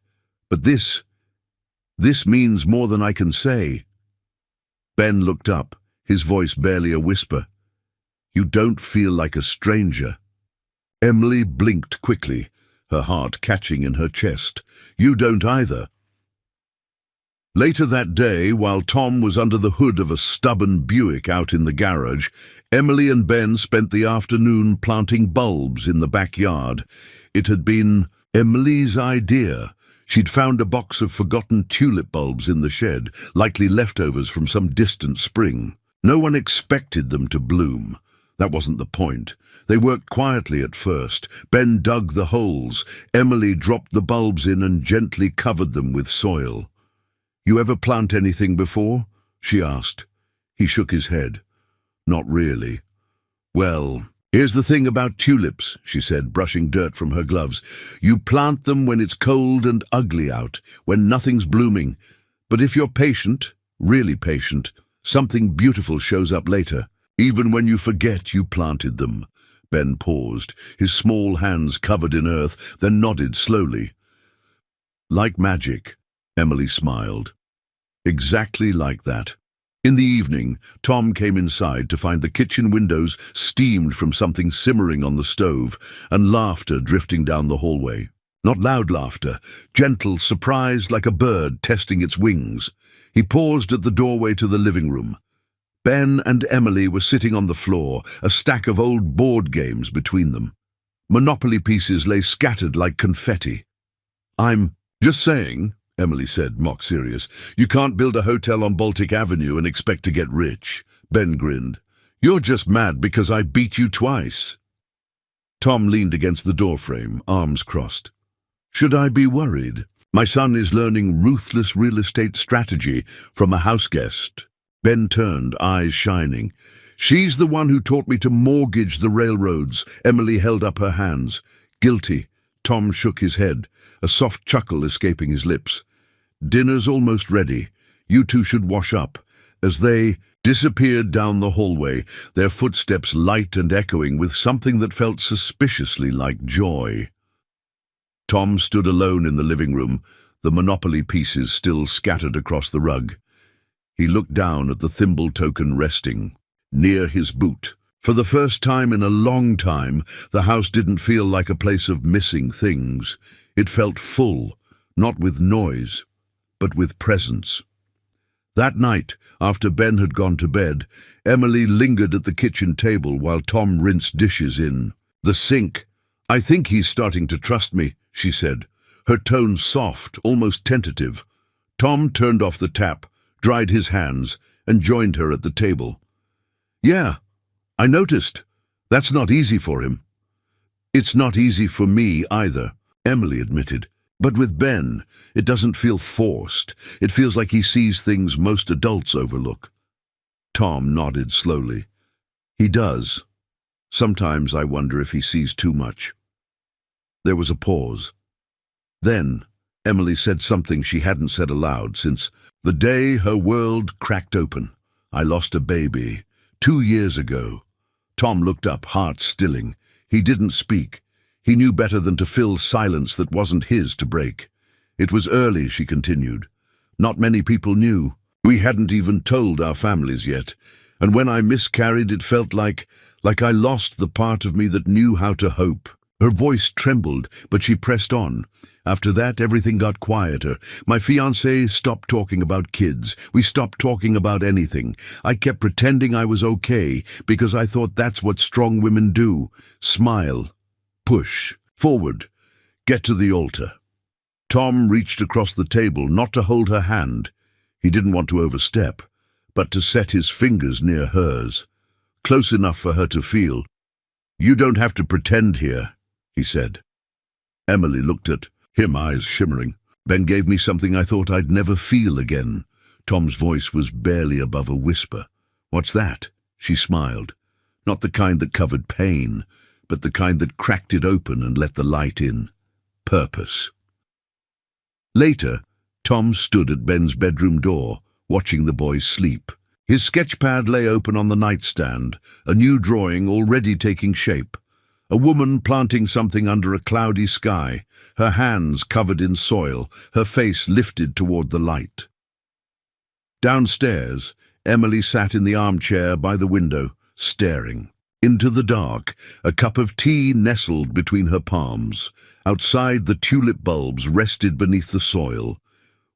But this means more than I can say." Ben looked up, his voice barely a whisper. "You don't feel like a stranger." Emily blinked quickly, her heart catching in her chest. "You don't either." Later that day, while Tom was under the hood of a stubborn Buick out in the garage, Emily and Ben spent the afternoon planting bulbs in the backyard. It had been Emily's idea. She'd found a box of forgotten tulip bulbs in the shed, likely leftovers from some distant spring. No one expected them to bloom. That wasn't the point. They worked quietly at first. Ben dug the holes. Emily dropped the bulbs in and gently covered them with soil. "You ever plant anything before?" she asked. He shook his head. "Not really." "Well, here's the thing about tulips," she said, brushing dirt from her gloves. "You plant them when it's cold and ugly out, when nothing's blooming. But if you're patient, really patient, something beautiful shows up later, even when you forget you planted them." Ben paused, his small hands covered in earth, then nodded slowly. "Like magic," Emily smiled. "Exactly like that." In the evening, Tom came inside to find the kitchen windows steamed from something simmering on the stove and laughter drifting down the hallway. Not loud laughter, gentle, surprised like a bird testing its wings. He paused at the doorway to the living room. Ben and Emily were sitting on the floor, a stack of old board games between them. Monopoly pieces lay scattered like confetti. "I'm just saying," Emily said, mock serious. "You can't build a hotel on Baltic Avenue and expect to get rich." Ben grinned. "You're just mad because I beat you twice." Tom leaned against the doorframe, arms crossed. "Should I be worried? My son is learning ruthless real estate strategy from a houseguest." Ben turned, eyes shining. "She's the one who taught me to mortgage the railroads." Emily held up her hands. "Guilty." Tom shook his head, a soft chuckle escaping his lips. "Dinner's almost ready. You two should wash up." As they disappeared down the hallway, their footsteps light and echoing with something that felt suspiciously like joy. Tom stood alone in the living room, the Monopoly pieces still scattered across the rug. He looked down at the thimble token resting near his boot. For the first time in a long time, the house didn't feel like a place of missing things. It felt full, not with noise, but with presence. That night, after Ben had gone to bed, Emily lingered at the kitchen table while Tom rinsed dishes in the sink. "I think he's starting to trust me," she said, her tone soft, almost tentative. Tom turned off the tap, dried his hands, and joined her at the table. "Yeah, I noticed. That's not easy for him." "It's not easy for me either." Emily admitted. But with Ben, it doesn't feel forced. It feels like he sees things most adults overlook. Tom nodded slowly. He does. Sometimes I wonder if he sees too much. There was a pause. Then Emily said something she hadn't said aloud since the day her world cracked open. I lost a baby 2 years ago. Tom looked up, heart stilling. He didn't speak. He knew better than to fill silence that wasn't his to break. It was early, she continued. Not many people knew. We hadn't even told our families yet. And when I miscarried, it felt like I lost the part of me that knew how to hope. Her voice trembled, but she pressed on. After that, everything got quieter. My fiancé stopped talking about kids. We stopped talking about anything. I kept pretending I was okay, because I thought that's what strong women do. Smile. Push. Forward. Get to the altar. Tom reached across the table, not to hold her hand. He didn't want to overstep, but to set his fingers near hers, close enough for her to feel. You don't have to pretend here, he said. Emily looked at him, eyes shimmering. Ben gave me something I thought I'd never feel again. Tom's voice was barely above a whisper. What's that? She smiled. Not the kind that covered pain, but the kind that cracked it open and let the light in. Purpose. Later, Tom stood at Ben's bedroom door, watching the boys sleep. His sketchpad lay open on the nightstand, a new drawing already taking shape. A woman planting something under a cloudy sky, her hands covered in soil, her face lifted toward the light. Downstairs, Emily sat in the armchair by the window, staring. Into the dark, a cup of tea nestled between her palms. Outside, the tulip bulbs rested beneath the soil,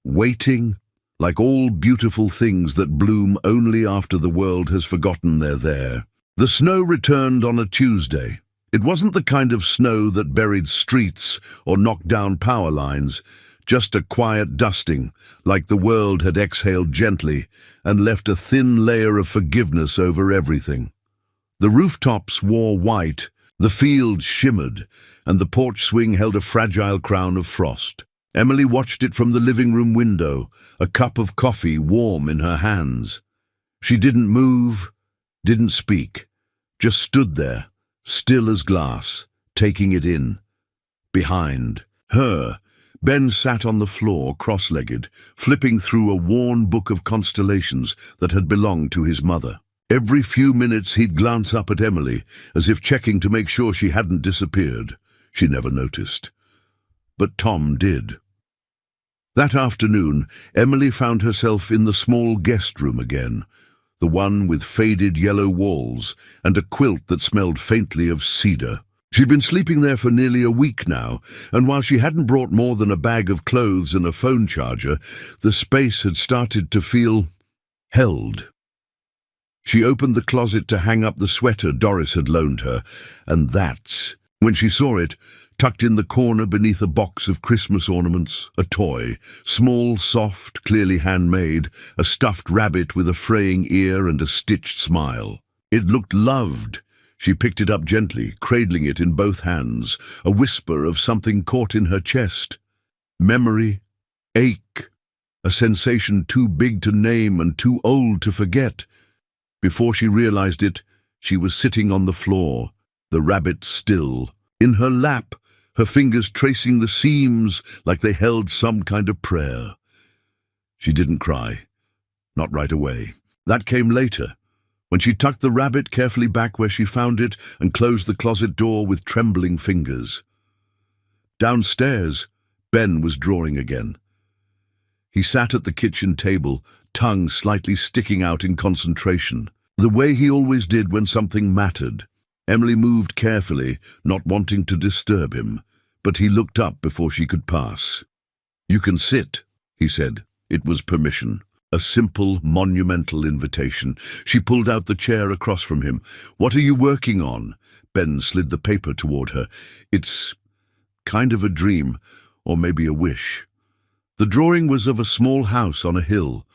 waiting, like all beautiful things that bloom only after the world has forgotten they're there. The snow returned on a Tuesday. It wasn't the kind of snow that buried streets or knocked down power lines, just a quiet dusting, like the world had exhaled gently and left a thin layer of forgiveness over everything. The rooftops wore white, the fields shimmered, and the porch swing held a fragile crown of frost. Emily watched it from the living room window, a cup of coffee warm in her hands. She didn't move, didn't speak, just stood there, still as glass, taking it in. Behind her, Ben sat on the floor, cross-legged, flipping through a worn book of constellations that had belonged to his mother. Every few minutes he'd glance up at Emily, as if checking to make sure she hadn't disappeared. She never noticed. But Tom did. That afternoon, Emily found herself in the small guest room again, the one with faded yellow walls and a quilt that smelled faintly of cedar. She'd been sleeping there for nearly a week now, and while she hadn't brought more than a bag of clothes and a phone charger, the space had started to feel held. She opened the closet to hang up the sweater Doris had loaned her, and that's when she saw it, tucked in the corner beneath a box of Christmas ornaments, a toy, small, soft, clearly handmade, a stuffed rabbit with a fraying ear and a stitched smile. It looked loved. She picked it up gently, cradling it in both hands, a whisper of something caught in her chest. Memory, ache, a sensation too big to name and too old to forget. Before she realized it, she was sitting on the floor, the rabbit still, in her lap, her fingers tracing the seams like they held some kind of prayer. She didn't cry, not right away. That came later, when she tucked the rabbit carefully back where she found it and closed the closet door with trembling fingers. Downstairs, Ben was drawing again. He sat at the kitchen table, tongue slightly sticking out in concentration, the way he always did when something mattered. Emily moved carefully, not wanting to disturb him, but he looked up before she could pass. "You can sit," he said. It was permission, a simple, monumental invitation. She pulled out the chair across from him. "What are you working on?" Ben slid the paper toward her. "It's kind of a dream, or maybe a wish." The drawing was of a small house on a hill.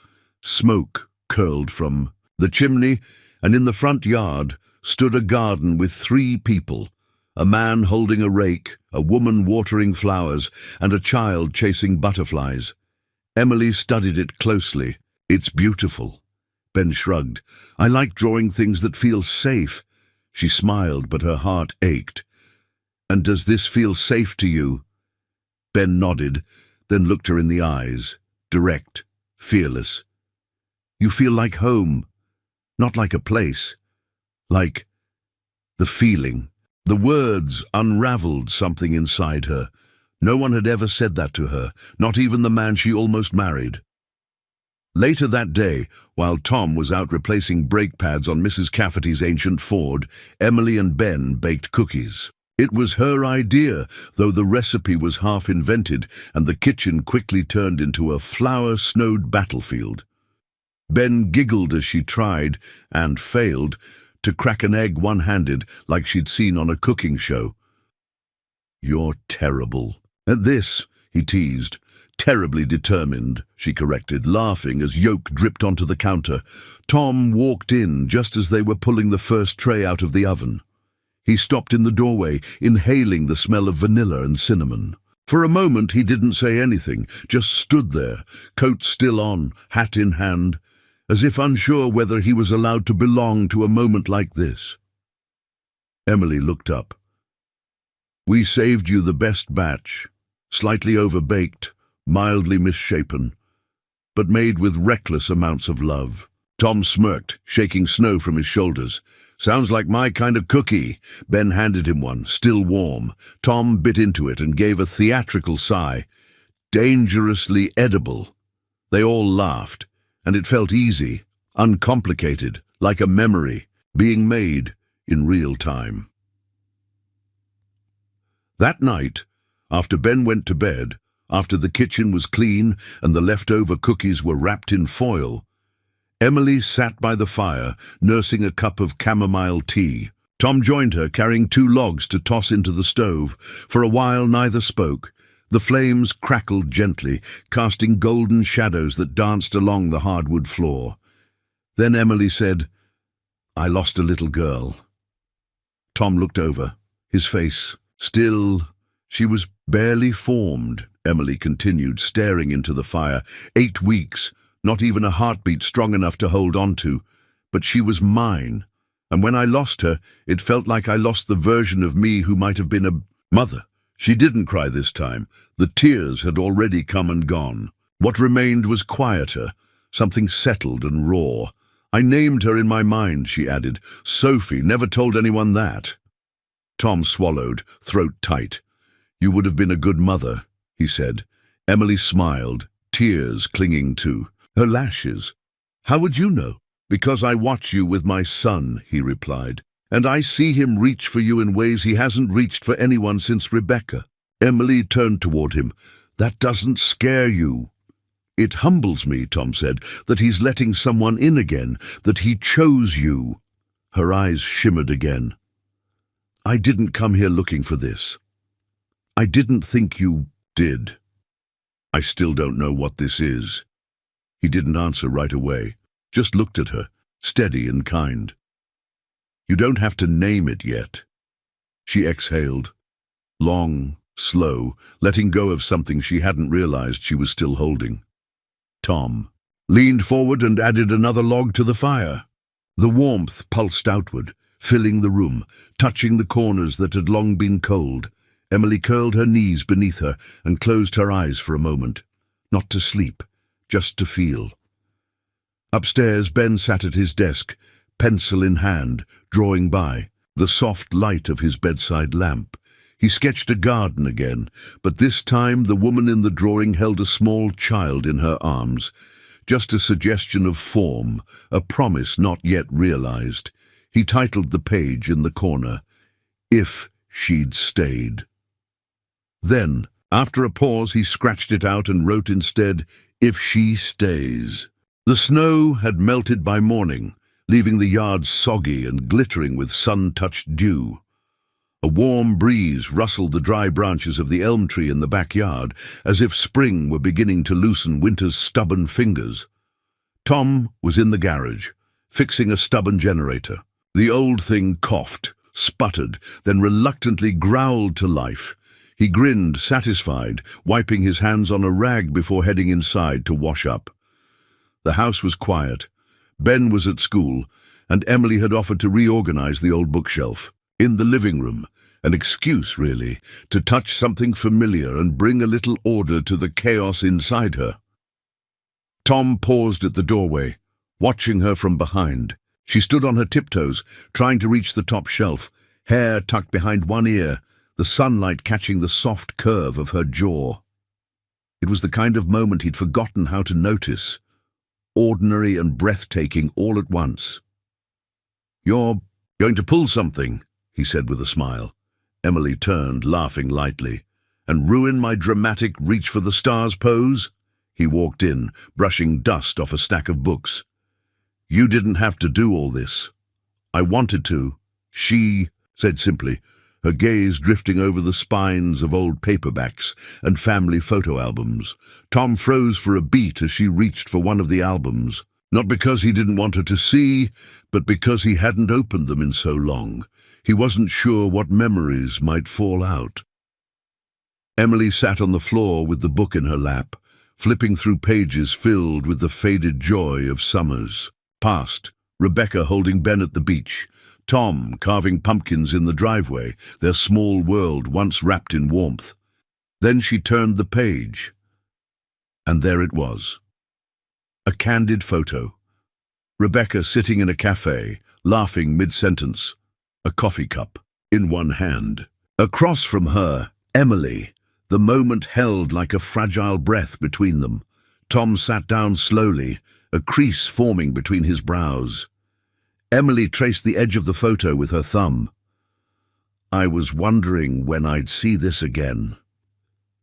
Smoke curled from the chimney, and in the front yard stood a garden with 3 people, A man holding a rake, a woman watering flowers, and a child chasing butterflies. Emily studied it closely. "It's beautiful." Ben shrugged. "I like drawing things that feel safe." She smiled, but her heart ached. "And does this feel safe to you?" Ben nodded, then looked her in the eyes, direct, fearless. "You feel like home, not like a place, like the feeling." The words unraveled something inside her. No one had ever said that to her, not even the man she almost married. Later that day, while Tom was out replacing brake pads on Mrs. Cafferty's ancient Ford, Emily and Ben baked cookies. It was her idea, though the recipe was half-invented, and the kitchen quickly turned into a flower-snowed battlefield. Ben giggled as she tried, and failed, to crack an egg one-handed like she'd seen on a cooking show. "You're terrible." "At this," he teased. "Terribly determined," she corrected, laughing as yolk dripped onto the counter. Tom walked in just as they were pulling the first tray out of the oven. He stopped in the doorway, inhaling the smell of vanilla and cinnamon. For a moment he didn't say anything, just stood there, coat still on, hat in hand, as if unsure whether he was allowed to belong to a moment like this. Emily looked up. "We saved you the best batch, slightly overbaked, mildly misshapen, but made with reckless amounts of love." Tom smirked, shaking snow from his shoulders. "Sounds like my kind of cookie." Ben handed him one, still warm. Tom bit into it and gave a theatrical sigh. "Dangerously edible." They all laughed, and it felt easy, uncomplicated, like a memory, being made in real time. That night, after Ben went to bed, after the kitchen was clean and the leftover cookies were wrapped in foil, Emily sat by the fire, nursing a cup of chamomile tea. Tom joined her, carrying 2 logs to toss into the stove. For a while neither spoke. The flames crackled gently, casting golden shadows that danced along the hardwood floor. Then Emily said, "I lost a little girl." Tom looked over, his face still. "She was barely formed," Emily continued, staring into the fire. 8 weeks, not even a heartbeat strong enough to hold on to. But she was mine, and when I lost her, it felt like I lost the version of me who might have been a mother. She didn't cry this time. The tears had already come and gone. What remained was quieter, something settled and raw. "I named her in my mind," she added. "Sophie, never told anyone that." Tom swallowed, throat tight. "You would have been a good mother," he said. Emily smiled, tears clinging to her lashes. "How would you know?" "Because I watch you with my son," he replied. "And I see him reach for you in ways he hasn't reached for anyone since Rebecca." Emily turned toward him. "That doesn't scare you?" "It humbles me," Tom said, "that he's letting someone in again, that he chose you." Her eyes shimmered again. "I didn't come here looking for this. I didn't think you did." "I still don't know what this is." He didn't answer right away, just looked at her, steady and kind. "You don't have to name it yet." She exhaled, long, slow, letting go of something she hadn't realized she was still holding. Tom leaned forward and added another log to the fire. The warmth pulsed outward, filling the room, touching the corners that had long been cold. Emily curled her knees beneath her and closed her eyes for a moment, not to sleep, just to feel. Upstairs, Ben sat at his desk, pencil in hand, drawing by, the soft light of his bedside lamp. He sketched a garden again, but this time the woman in the drawing held a small child in her arms, just a suggestion of form, a promise not yet realized. He titled the page in the corner, "If She'd Stayed." Then, after a pause, he scratched it out and wrote instead, "If she stays." The snow had melted by morning, leaving the yard soggy and glittering with sun-touched dew. A warm breeze rustled the dry branches of the elm tree in the backyard, as if spring were beginning to loosen winter's stubborn fingers. Tom was in the garage, fixing a stubborn generator. The old thing coughed, sputtered, then reluctantly growled to life. He grinned, satisfied, wiping his hands on a rag before heading inside to wash up. The house was quiet. Ben was at school, and Emily had offered to reorganize the old bookshelf. In the living room, an excuse, really, to touch something familiar and bring a little order to the chaos inside her. Tom paused at the doorway, watching her from behind. She stood on her tiptoes, trying to reach the top shelf, hair tucked behind one ear, the sunlight catching the soft curve of her jaw. It was the kind of moment he'd forgotten how to notice, ordinary and breathtaking all at once. "You're going to pull something," he said with a smile. Emily turned, laughing lightly. "And ruin my dramatic reach-for-the-stars pose?" He walked in, brushing dust off a stack of books. "You didn't have to do all this." "I wanted to," she said simply, her gaze drifting over the spines of old paperbacks and family photo albums. Tom froze for a beat as she reached for one of the albums, not because he didn't want her to see, but because he hadn't opened them in so long. He wasn't sure what memories might fall out. Emily sat on the floor with the book in her lap, flipping through pages filled with the faded joy of summers. Past, Rebecca holding Ben at the beach, Tom carving pumpkins in the driveway, their small world once wrapped in warmth. Then she turned the page, and there it was. A candid photo. Rebecca sitting in a cafe, laughing mid-sentence, a coffee cup in one hand. Across from her, Emily, the moment held like a fragile breath between them. Tom sat down slowly, a crease forming between his brows. Emily traced the edge of the photo with her thumb. "I was wondering when I'd see this again."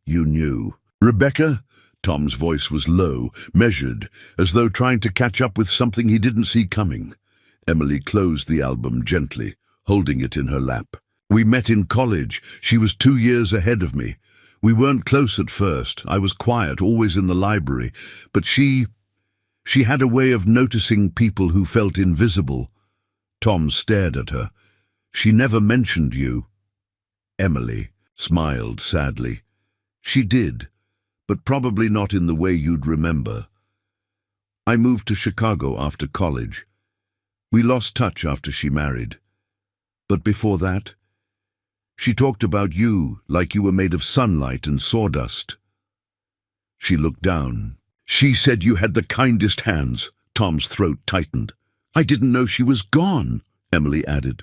"You knew." "Rebecca?" Tom's voice was low, measured, as though trying to catch up with something he didn't see coming. Emily closed the album gently, holding it in her lap. "We met in college. She was 2 years ahead of me. We weren't close at first. I was quiet, always in the library. But she had a way of noticing people who felt invisible." Tom stared at her. "She never mentioned you." Emily smiled sadly. "She did, but probably not in the way you'd remember. I moved to Chicago after college. We lost touch after she married. But before that, she talked about you like you were made of sunlight and sawdust." She looked down. "She said you had the kindest hands." Tom's throat tightened. "I didn't know she was gone," Emily added.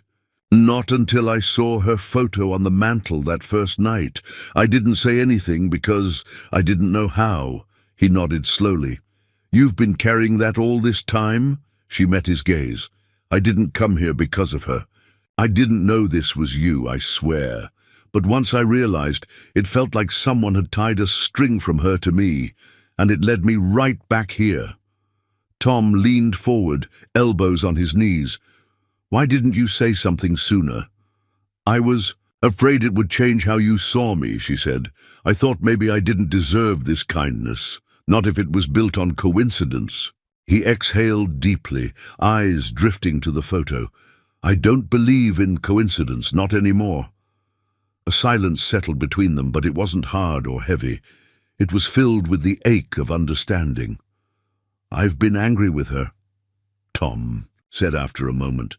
"Not until I saw her photo on the mantel that first night. I didn't say anything because I didn't know how." He nodded slowly. "You've been carrying that all this time?" She met his gaze. "I didn't come here because of her. I didn't know this was you, I swear. But once I realized, it felt like someone had tied a string from her to me, and it led me right back here." Tom leaned forward, elbows on his knees. "Why didn't you say something sooner?" "I was afraid it would change how you saw me," she said. "I thought maybe I didn't deserve this kindness, not if it was built on coincidence." He exhaled deeply, eyes drifting to the photo. "I don't believe in coincidence, not anymore." A silence settled between them, but it wasn't hard or heavy. It was filled with the ache of understanding. "I've been angry with her," Tom said after a moment.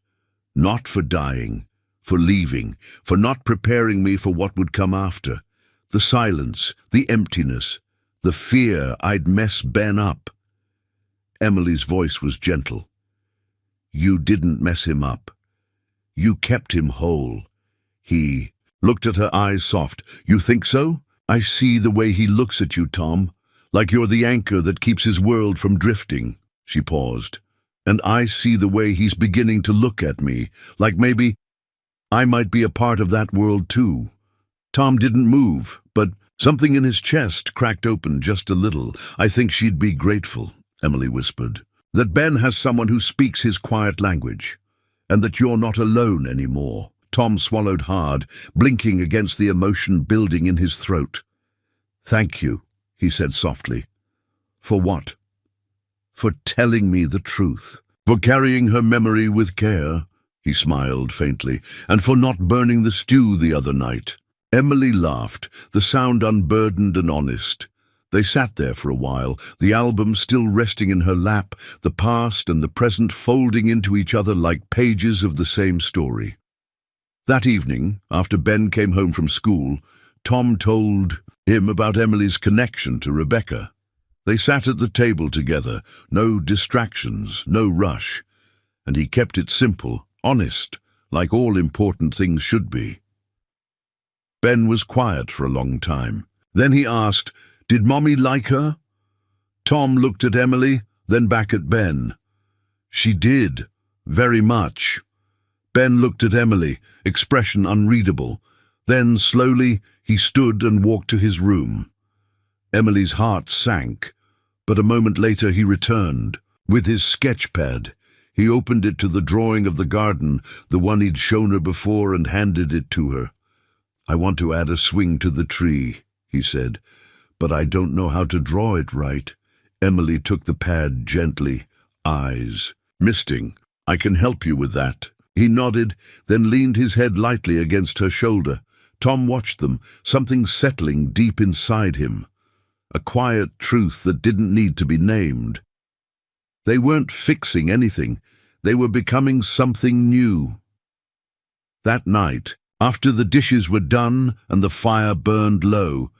"Not for dying, for leaving, for not preparing me for what would come after. The silence, the emptiness, the fear I'd mess Ben up." Emily's voice was gentle. "You didn't mess him up. You kept him whole. He looked at her eyes soft. You think so? I see the way he looks at you, Tom, like you're the anchor that keeps his world from drifting." She paused. "And I see the way he's beginning to look at me, like maybe I might be a part of that world too." Tom didn't move, but something in his chest cracked open just a little. "I think she'd be grateful," Emily whispered, "that Ben has someone who speaks his quiet language, and that you're not alone anymore." Tom swallowed hard, blinking against the emotion building in his throat. "Thank you," he said softly. "For what?" "For telling me the truth. For carrying her memory with care." he smiled faintly, and for not burning the stew the other night. Emily laughed, the sound unburdened and honest. They sat there for a while, the album still resting in her lap, the past and the present folding into each other like pages of the same story. That evening, after Ben came home from school, Tom told him about Emily's connection to Rebecca. They sat at the table together, no distractions, no rush, and he kept it simple, honest, like all important things should be. Ben was quiet for a long time. Then he asked, "Did Mommy like her?" Tom looked at Emily, then back at Ben. "She did, very much." Ben looked at Emily, expression unreadable. Then, slowly, he stood and walked to his room. Emily's heart sank, but a moment later he returned. With his sketch pad, he opened it to the drawing of the garden, the one he'd shown her before, and handed it to her. "I want to add a swing to the tree," he said, "but I don't know how to draw it right." Emily took the pad gently. Eyes misting. "I can help you with that." He nodded, then leaned his head lightly against her shoulder. Tom watched them, something settling deep inside him. A quiet truth that didn't need to be named. They weren't fixing anything. They were becoming something new. That night, after the dishes were done and the fire burned low,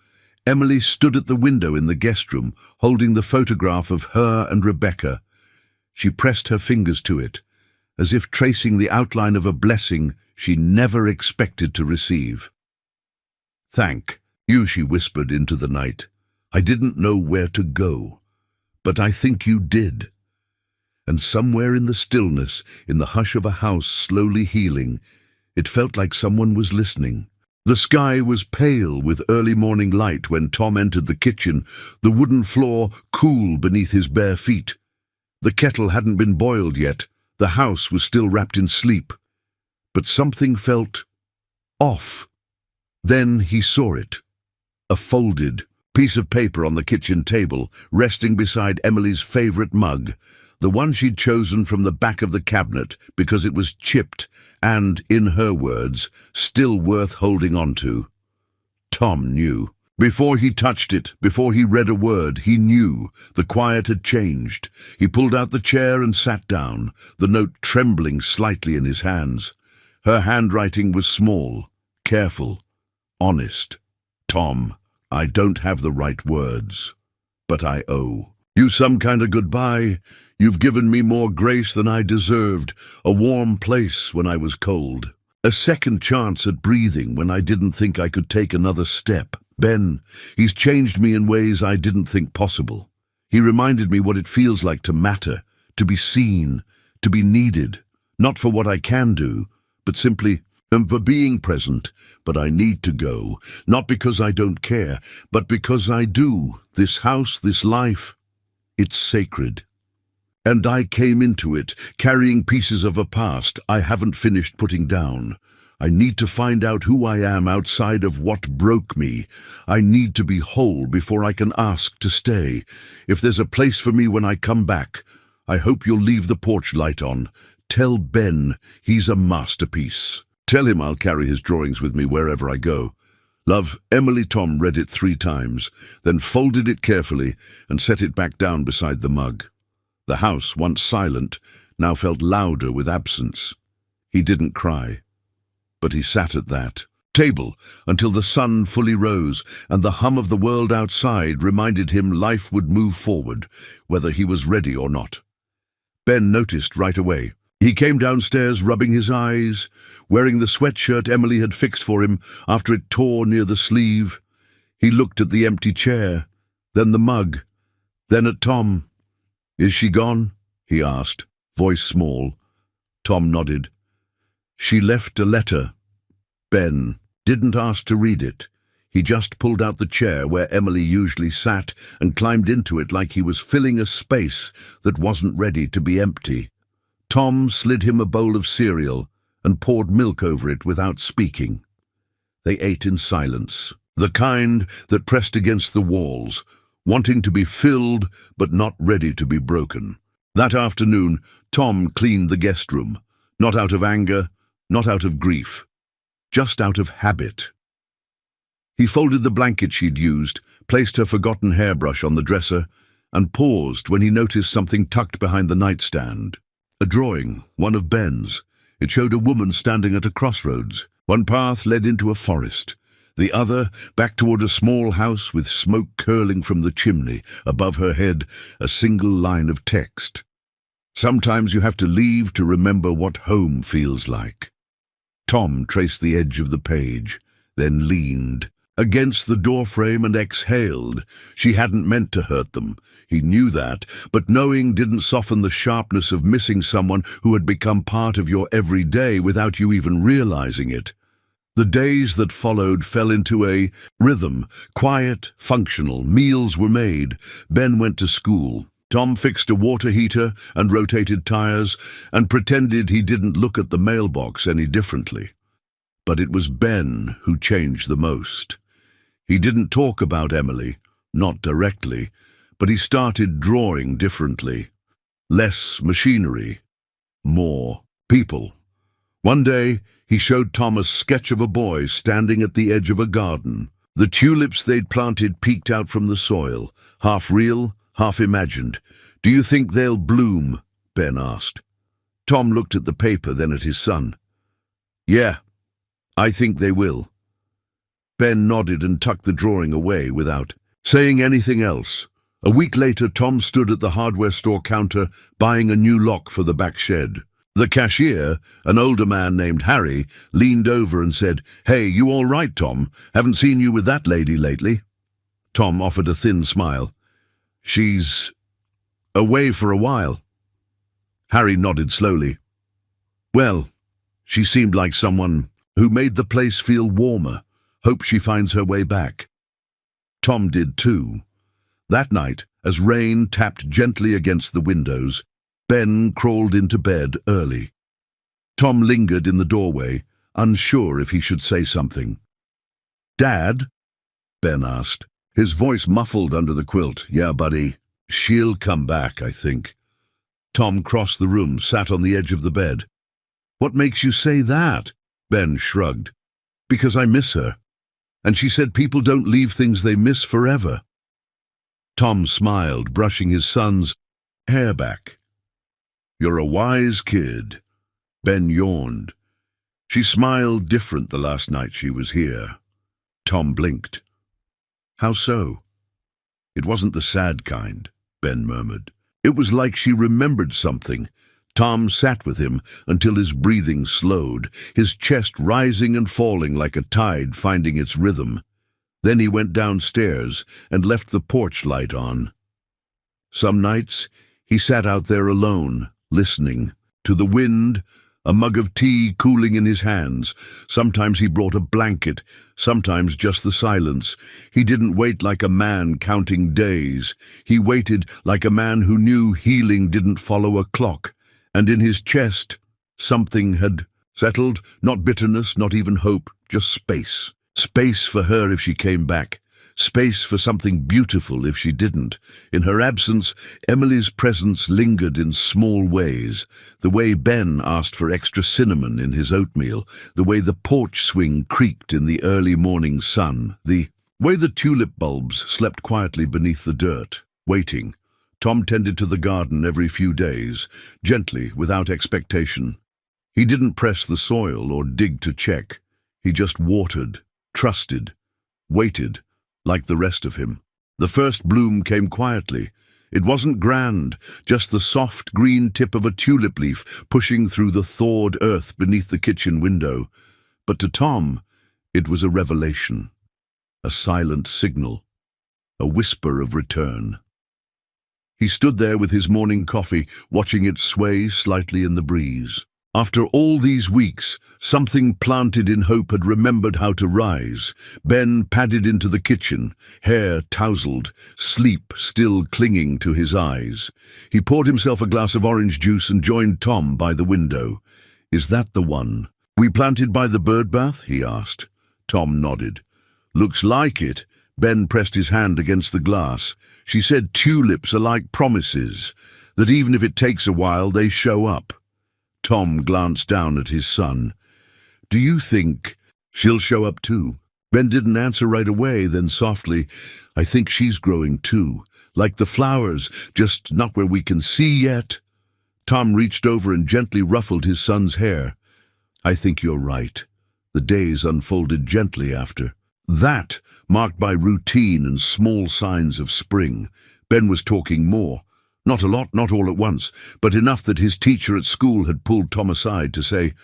Emily stood at the window in the guest room, holding the photograph of her and Rebecca. She pressed her fingers to it, as if tracing the outline of a blessing she never expected to receive. "Thank you," she whispered into the night. "I didn't know where to go, but I think you did." And somewhere in the stillness, in the hush of a house slowly healing, it felt like someone was listening. The sky was pale with early morning light when Tom entered the kitchen, the wooden floor cool beneath his bare feet. The kettle hadn't been boiled yet. The house was still wrapped in sleep. But something felt off. Then he saw it. A folded piece of paper on the kitchen table, resting beside Emily's favorite mug, the one she'd chosen from the back of the cabinet because it was chipped and, in her words, still worth holding on to. Tom knew. Before he touched it, before he read a word, he knew. The quiet had changed. He pulled out the chair and sat down, the note trembling slightly in his hands. Her handwriting was small, careful, honest. "Tom, I don't have the right words, but I owe you some kind of goodbye. You've given me more grace than I deserved, a warm place when I was cold, a second chance at breathing when I didn't think I could take another step. Ben, he's changed me in ways I didn't think possible. He reminded me what it feels like to matter, to be seen, to be needed, not for what I can do, but simply for being present. But I need to go, not because I don't care, but because I do. This house, this life, it's sacred. And I came into it, carrying pieces of a past I haven't finished putting down. I need to find out who I am outside of what broke me. I need to be whole before I can ask to stay. If there's a place for me when I come back, I hope you'll leave the porch light on. Tell Ben he's a masterpiece. Tell him I'll carry his drawings with me wherever I go. Love, Emily." Tom read it 3 times, then folded it carefully and set it back down beside the mug. The house, once silent, now felt louder with absence. He didn't cry, but he sat at that table until the sun fully rose, and the hum of the world outside reminded him life would move forward, whether he was ready or not. Ben noticed right away. He came downstairs rubbing his eyes, wearing the sweatshirt Emily had fixed for him after it tore near the sleeve. He looked at the empty chair, then the mug, then at Tom. "Is she gone?" he asked, voice small. Tom nodded. "She left a letter." Ben didn't ask to read it. He just pulled out the chair where Emily usually sat and climbed into it like he was filling a space that wasn't ready to be empty. Tom slid him a bowl of cereal and poured milk over it without speaking. They ate in silence, the kind that pressed against the walls, wanting to be filled but not ready to be broken. That afternoon, Tom cleaned the guest room. Not out of anger, not out of grief, just out of habit. He folded the blanket she'd used, placed her forgotten hairbrush on the dresser, and paused when he noticed something tucked behind the nightstand. A drawing, one of Ben's. It showed a woman standing at a crossroads. One path led into a forest. The other, back toward a small house with smoke curling from the chimney. Above her head, a single line of text. Sometimes you have to leave to remember what home feels like. Tom traced the edge of the page, then leaned against the doorframe and exhaled. She hadn't meant to hurt them. He knew that, but knowing didn't soften the sharpness of missing someone who had become part of your everyday without you even realizing it. The days that followed fell into a rhythm, quiet, functional. Meals were made. Ben went to school. Tom fixed a water heater and rotated tires and pretended he didn't look at the mailbox any differently. But it was Ben who changed the most. He didn't talk about Emily, not directly, but he started drawing differently. Less machinery, more people. One day, he showed Tom a sketch of a boy standing at the edge of a garden. The tulips they'd planted peeked out from the soil, half real, half imagined. "Do you think they'll bloom?" Ben asked. Tom looked at the paper, then at his son. "Yeah, I think they will." Ben nodded and tucked the drawing away without saying anything else. A week later, Tom stood at the hardware store counter buying a new lock for the back shed. The cashier, an older man named Harry, leaned over and said, "Hey, you all right, Tom? Haven't seen you with that lady lately." Tom offered a thin smile. "She's away for a while." Harry nodded slowly. "Well, she seemed like someone who made the place feel warmer. Hope she finds her way back." Tom did too. That night, as rain tapped gently against the windows, Ben crawled into bed early. Tom lingered in the doorway, unsure if he should say something. "Dad?" Ben asked, his voice muffled under the quilt. "Yeah, buddy. She'll come back, I think." Tom crossed the room, sat on the edge of the bed. "What makes you say that?" Ben shrugged. "Because I miss her. And she said people don't leave things they miss forever." Tom smiled, brushing his son's hair back. "You're a wise kid." Ben yawned. "She smiled different the last night she was here." Tom blinked. "How so?" "It wasn't the sad kind," Ben murmured. "It was like she remembered something." Tom sat with him until his breathing slowed, his chest rising and falling like a tide finding its rhythm. Then he went downstairs and left the porch light on. Some nights he sat out there alone, listening to the wind, a mug of tea cooling in his hands. Sometimes he brought a blanket, sometimes just the silence. He didn't wait like a man counting days. He waited like a man who knew healing didn't follow a clock. And in his chest, something had settled, not bitterness, not even hope, just space. Space for her if she came back. Space for something beautiful if she didn't. In her absence, Emily's presence lingered in small ways. The way Ben asked for extra cinnamon in his oatmeal, the way the porch swing creaked in the early morning sun, the way the tulip bulbs slept quietly beneath the dirt, waiting. Tom tended to the garden every few days, gently, without expectation. He didn't press the soil or dig to check. He just watered, trusted, waited, like the rest of him. The first bloom came quietly. It wasn't grand, just the soft green tip of a tulip leaf pushing through the thawed earth beneath the kitchen window. But to Tom, it was a revelation, a silent signal, a whisper of return. He stood there with his morning coffee, watching it sway slightly in the breeze. After all these weeks, something planted in hope had remembered how to rise. Ben padded into the kitchen, hair tousled, sleep still clinging to his eyes. He poured himself a glass of orange juice and joined Tom by the window. "Is that the one we planted by the birdbath?" he asked. Tom nodded. "Looks like it." Ben pressed his hand against the glass. "She said tulips are like promises, that even if it takes a while, they show up." Tom glanced down at his son. "Do you think she'll show up too?" Ben didn't answer right away, then softly, "I think she's growing too, like the flowers, just not where we can see yet." Tom reached over and gently ruffled his son's hair. "I think you're right." The days unfolded gently after. That, marked by routine and small signs of spring. Ben was talking more. Not a lot, not all at once, but enough that his teacher at school had pulled Tom aside to say,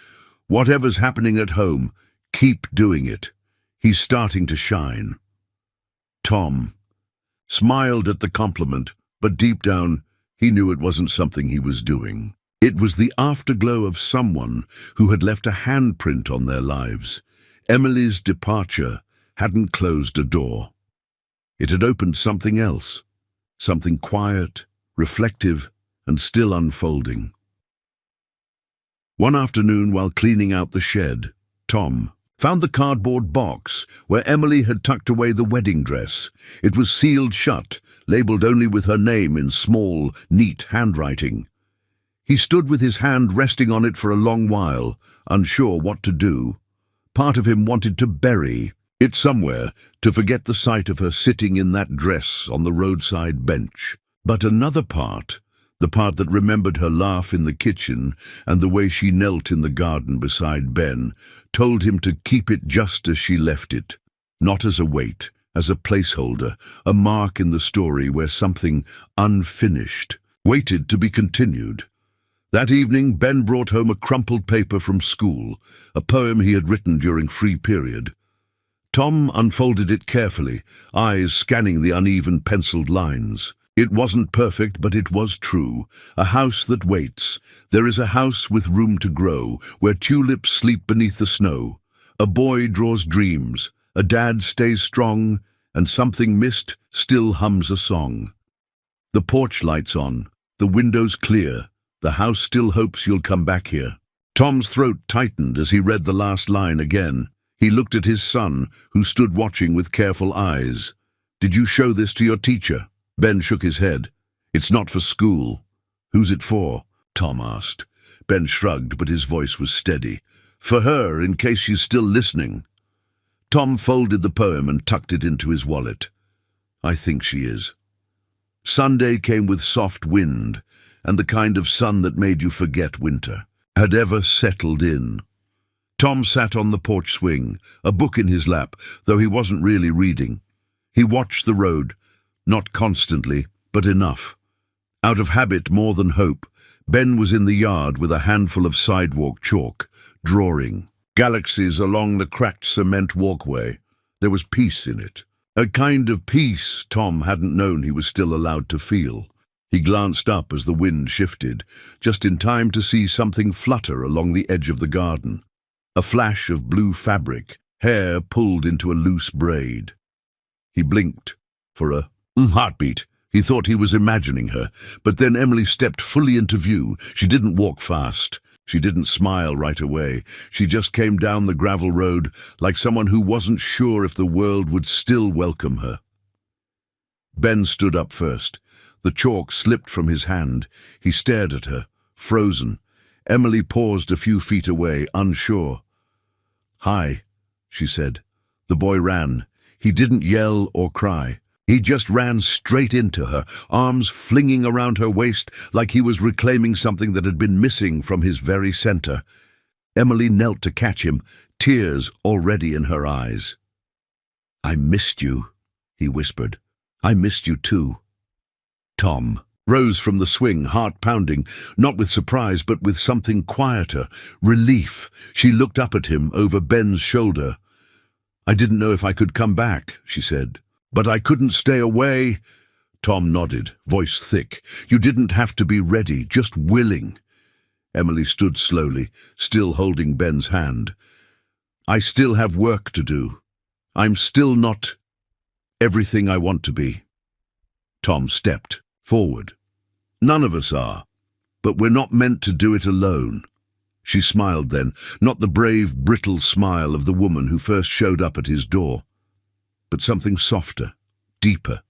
"Whatever's happening at home, keep doing it. He's starting to shine." Tom smiled at the compliment, but deep down, he knew it wasn't something he was doing. It was the afterglow of someone who had left a handprint on their lives. Emily's departure hadn't closed a door. It had opened something else, something quiet, reflective, and still unfolding. One afternoon, while cleaning out the shed, Tom found the cardboard box where Emily had tucked away the wedding dress. It was sealed shut, labeled only with her name in small, neat handwriting. He stood with his hand resting on it for a long while, unsure what to do. Part of him wanted to bury it somewhere, to forget the sight of her sitting in that dress on the roadside bench. But another part, the part that remembered her laugh in the kitchen and the way she knelt in the garden beside Ben, told him to keep it just as she left it, not as a weight, as a placeholder, a mark in the story where something unfinished waited to be continued. That evening, Ben brought home a crumpled paper from school, a poem he had written during free period. Tom unfolded it carefully, eyes scanning the uneven penciled lines. It wasn't perfect, but it was true. A house that waits. There is a house with room to grow, where tulips sleep beneath the snow. A boy draws dreams, a dad stays strong, and something missed still hums a song. The porch light's on, the windows clear. The house still hopes you'll come back here. Tom's throat tightened as he read the last line again. He looked at his son, who stood watching with careful eyes. "Did you show this to your teacher?" Ben shook his head. "It's not for school." "Who's it for?" Tom asked. Ben shrugged, but his voice was steady. "For her, in case she's still listening." Tom folded the poem and tucked it into his wallet. "I think she is." Sunday came with soft wind, and the kind of sun that made you forget winter had ever settled in. Tom sat on the porch swing, a book in his lap, though he wasn't really reading. He watched the road, not constantly, but enough. Out of habit more than hope, Ben was in the yard with a handful of sidewalk chalk, drawing galaxies along the cracked cement walkway. There was peace in it, a kind of peace Tom hadn't known he was still allowed to feel. He glanced up as the wind shifted, just in time to see something flutter along the edge of the garden. A flash of blue fabric, hair pulled into a loose braid. He blinked for a heartbeat. He thought he was imagining her, but then Emily stepped fully into view. She didn't walk fast. She didn't smile right away. She just came down the gravel road like someone who wasn't sure if the world would still welcome her. Ben stood up first. The chalk slipped from his hand. He stared at her, frozen. Emily paused a few feet away, unsure. "Hi," she said. The boy ran. He didn't yell or cry. He just ran straight into her, arms flinging around her waist like he was reclaiming something that had been missing from his very center. Emily knelt to catch him, tears already in her eyes. "I missed you," he whispered. "I missed you too." Tom rose from the swing, heart pounding, not with surprise but with something quieter, relief. She looked up at him over Ben's shoulder. "I didn't know if I could come back," she said. "But I couldn't stay away." Tom nodded, voice thick. "You didn't have to be ready, just willing." Emily stood slowly, still holding Ben's hand. "I still have work to do. I'm still not everything I want to be." Tom stepped forward. "None of us are, but we're not meant to do it alone." She smiled then, not the brave, brittle smile of the woman who first showed up at his door, but something softer, deeper.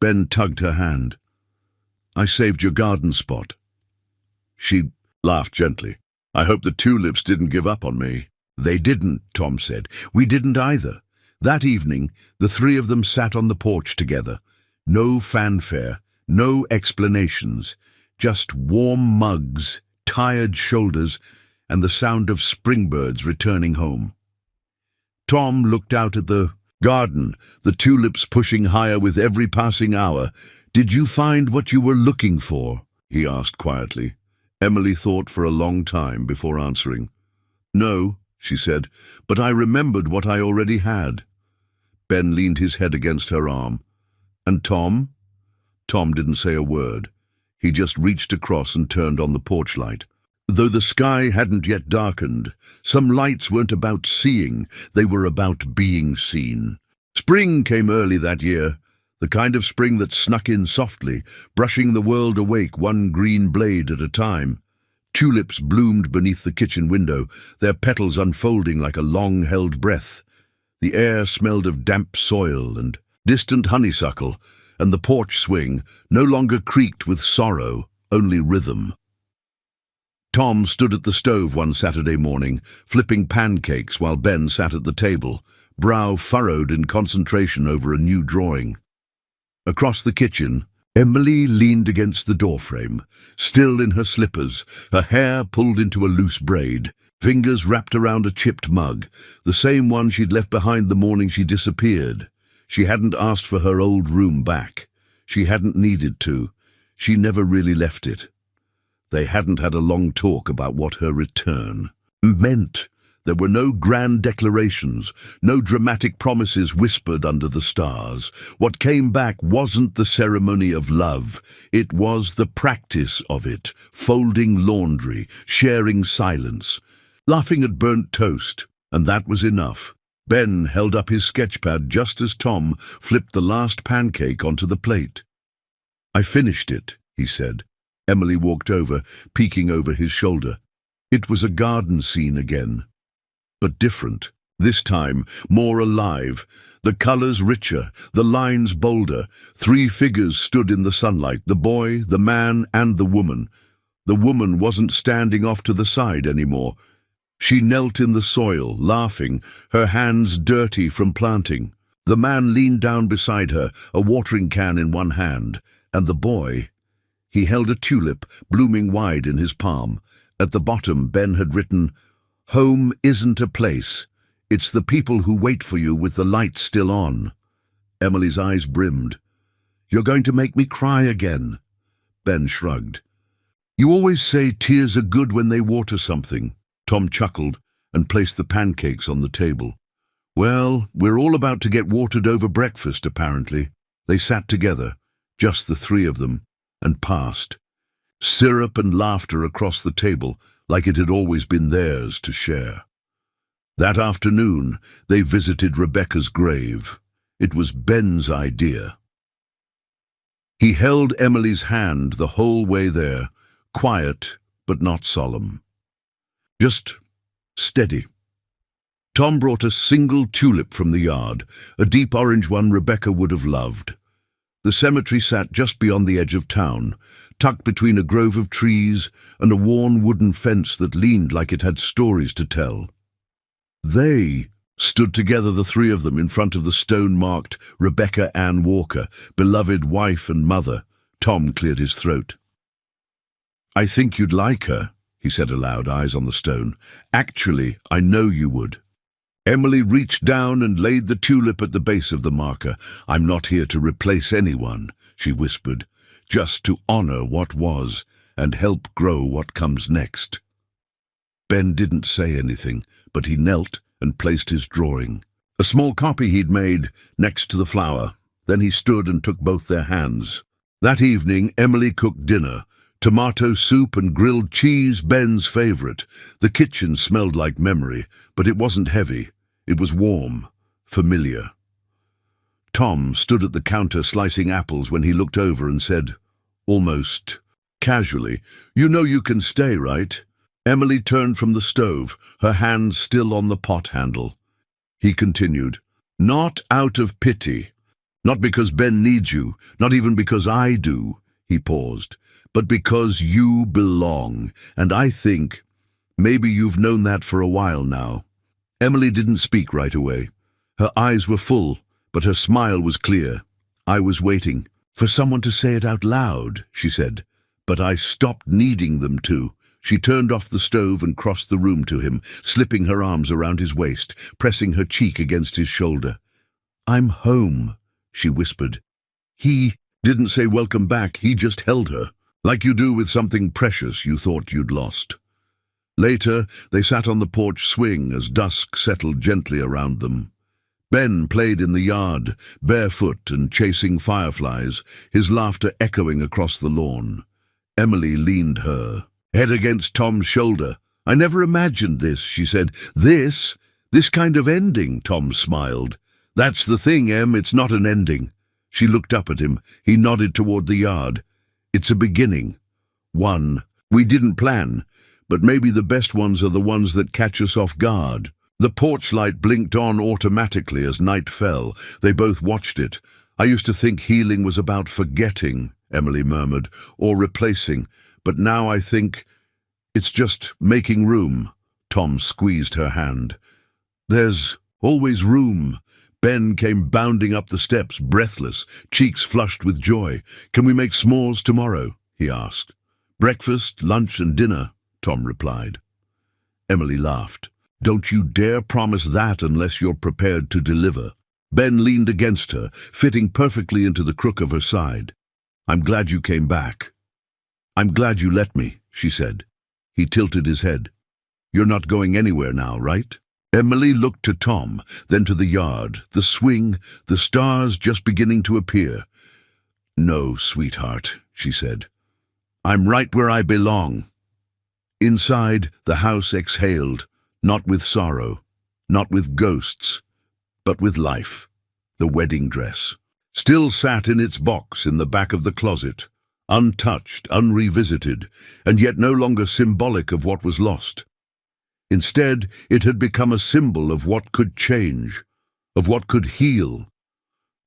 Ben tugged her hand. "I saved your garden spot." She laughed gently. "I hope the tulips didn't give up on me." "They didn't," Tom said. "We didn't either." That evening, the three of them sat on the porch together. No fanfare, no explanations, just warm mugs, tired shoulders, and the sound of springbirds returning home. Tom looked out at the garden, the tulips pushing higher with every passing hour. "Did you find what you were looking for?" he asked quietly. Emily thought for a long time before answering. "No," she said, "but I remembered what I already had." Ben leaned his head against her arm. "And Tom?" Tom didn't say a word. He just reached across and turned on the porch light. Though the sky hadn't yet darkened, some lights weren't about seeing, they were about being seen. Spring came early that year, the kind of spring that snuck in softly, brushing the world awake one green blade at a time. Tulips bloomed beneath the kitchen window, their petals unfolding like a long-held breath. The air smelled of damp soil and distant honeysuckle, and the porch swing no longer creaked with sorrow, only rhythm. Tom stood at the stove one Saturday morning, flipping pancakes while Ben sat at the table, brow furrowed in concentration over a new drawing. Across the kitchen, Emily leaned against the doorframe, still in her slippers, her hair pulled into a loose braid, fingers wrapped around a chipped mug, the same one she'd left behind the morning she disappeared. She hadn't asked for her old room back. She hadn't needed to. She never really left it. They hadn't had a long talk about what her return meant. There were no grand declarations, no dramatic promises whispered under the stars. What came back wasn't the ceremony of love. It was the practice of it, folding laundry, sharing silence, laughing at burnt toast, and that was enough. Ben held up his sketchpad just as Tom flipped the last pancake onto the plate. "I finished it," he said. Emily walked over, peeking over his shoulder. It was a garden scene again, but different. This time, more alive. The colors richer, the lines bolder. Three figures stood in the sunlight, the boy, the man, and the woman. The woman wasn't standing off to the side anymore. She knelt in the soil, laughing, her hands dirty from planting. The man leaned down beside her, a watering can in one hand, and the boy, he held a tulip, blooming wide in his palm. At the bottom, Ben had written, "Home isn't a place. It's the people who wait for you with the light still on." Emily's eyes brimmed. "You're going to make me cry again." Ben shrugged. "You always say tears are good when they water something." Tom chuckled and placed the pancakes on the table. "Well, we're all about to get watered over breakfast, apparently." They sat together, just the three of them, and passed. Syrup and laughter across the table, like it had always been theirs to share. That afternoon, they visited Rebecca's grave. It was Ben's idea. He held Emily's hand the whole way there, quiet but not solemn. Just steady. Tom brought a single tulip from the yard, a deep orange one Rebecca would have loved. The cemetery sat just beyond the edge of town, tucked between a grove of trees and a worn wooden fence that leaned like it had stories to tell. They stood together, the three of them, in front of the stone-marked Rebecca Ann Walker, beloved wife and mother. Tom cleared his throat. "I think you'd like her," he said aloud, eyes on the stone. "Actually, I know you would." Emily reached down and laid the tulip at the base of the marker. "I'm not here to replace anyone," she whispered, "just to honor what was and help grow what comes next." Ben didn't say anything, but he knelt and placed his drawing, a small copy he'd made, next to the flower. Then he stood and took both their hands. That evening, Emily cooked dinner. Tomato soup and grilled cheese, Ben's favorite. The kitchen smelled like memory, but it wasn't heavy. It was warm, familiar. Tom stood at the counter slicing apples when he looked over and said, almost casually, "You know you can stay, right?" Emily turned from the stove, her hand still on the pot handle. He continued, "Not out of pity. Not because Ben needs you, not even because I do." He paused. but because you belong, and I think maybe you've known that for a while now." Emily didn't speak right away. Her eyes were full, but her smile was clear. "I was waiting for someone to say it out loud," she said, "but I stopped needing them to." She turned off the stove and crossed the room to him, slipping her arms around his waist, pressing her cheek against his shoulder. "I'm home," she whispered. He didn't say welcome back, he just held her, like you do with something precious you thought you'd lost. Later, they sat on the porch swing as dusk settled gently around them. Ben played in the yard, barefoot and chasing fireflies, his laughter echoing across the lawn. Emily leaned her head against Tom's shoulder. "I never imagined this," she said. This kind of ending," Tom smiled. "That's the thing, Em, it's not an ending." She looked up at him. He nodded toward the yard. "It's a beginning. One we didn't plan, but maybe the best ones are the ones that catch us off guard." The porch light blinked on automatically as night fell. They both watched it. "I used to think healing was about forgetting," Emily murmured, "or replacing, but now I think it's just making room." Tom squeezed her hand. "There's always room." Ben came bounding up the steps, breathless, cheeks flushed with joy. "Can we make s'mores tomorrow?" he asked. "Breakfast, lunch, and dinner," Tom replied. Emily laughed. "Don't you dare promise that unless you're prepared to deliver." Ben leaned against her, fitting perfectly into the crook of her side. "I'm glad you came back." "I'm glad you let me," she said. He tilted his head. "You're not going anywhere now, right?" Emily looked to Tom, then to the yard, the swing, the stars just beginning to appear. "No, sweetheart," she said. "I'm right where I belong." Inside, the house exhaled, not with sorrow, not with ghosts, but with life. The wedding dress still sat in its box in the back of the closet, untouched, unrevisited, and yet no longer symbolic of what was lost. Instead, it had become a symbol of what could change, of what could heal.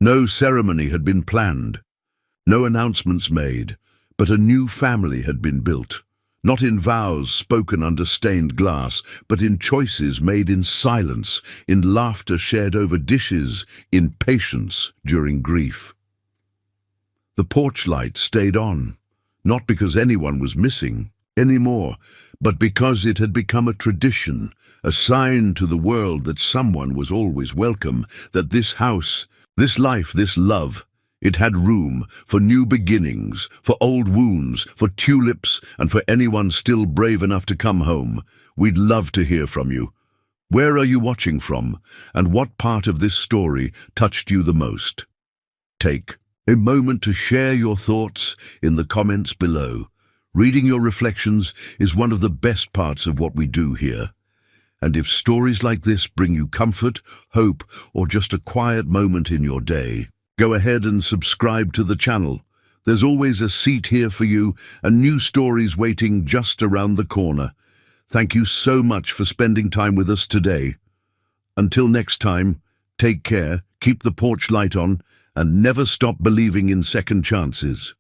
No ceremony had been planned, no announcements made, but a new family had been built, not in vows spoken under stained glass, but in choices made in silence, in laughter shared over dishes, in patience during grief. The porch light stayed on, not because anyone was missing anymore, but because it had become a tradition, a sign to the world that someone was always welcome, that this house, this life, this love, it had room for new beginnings, for old wounds, for tulips, and for anyone still brave enough to come home. We'd love to hear from you. Where are you watching from, and what part of this story touched you the most? Take a moment to share your thoughts in the comments below. Reading your reflections is one of the best parts of what we do here. And if stories like this bring you comfort, hope, or just a quiet moment in your day, go ahead and subscribe to the channel. There's always a seat here for you and new stories waiting just around the corner. Thank you so much for spending time with us today. Until next time, take care, keep the porch light on, and never stop believing in second chances.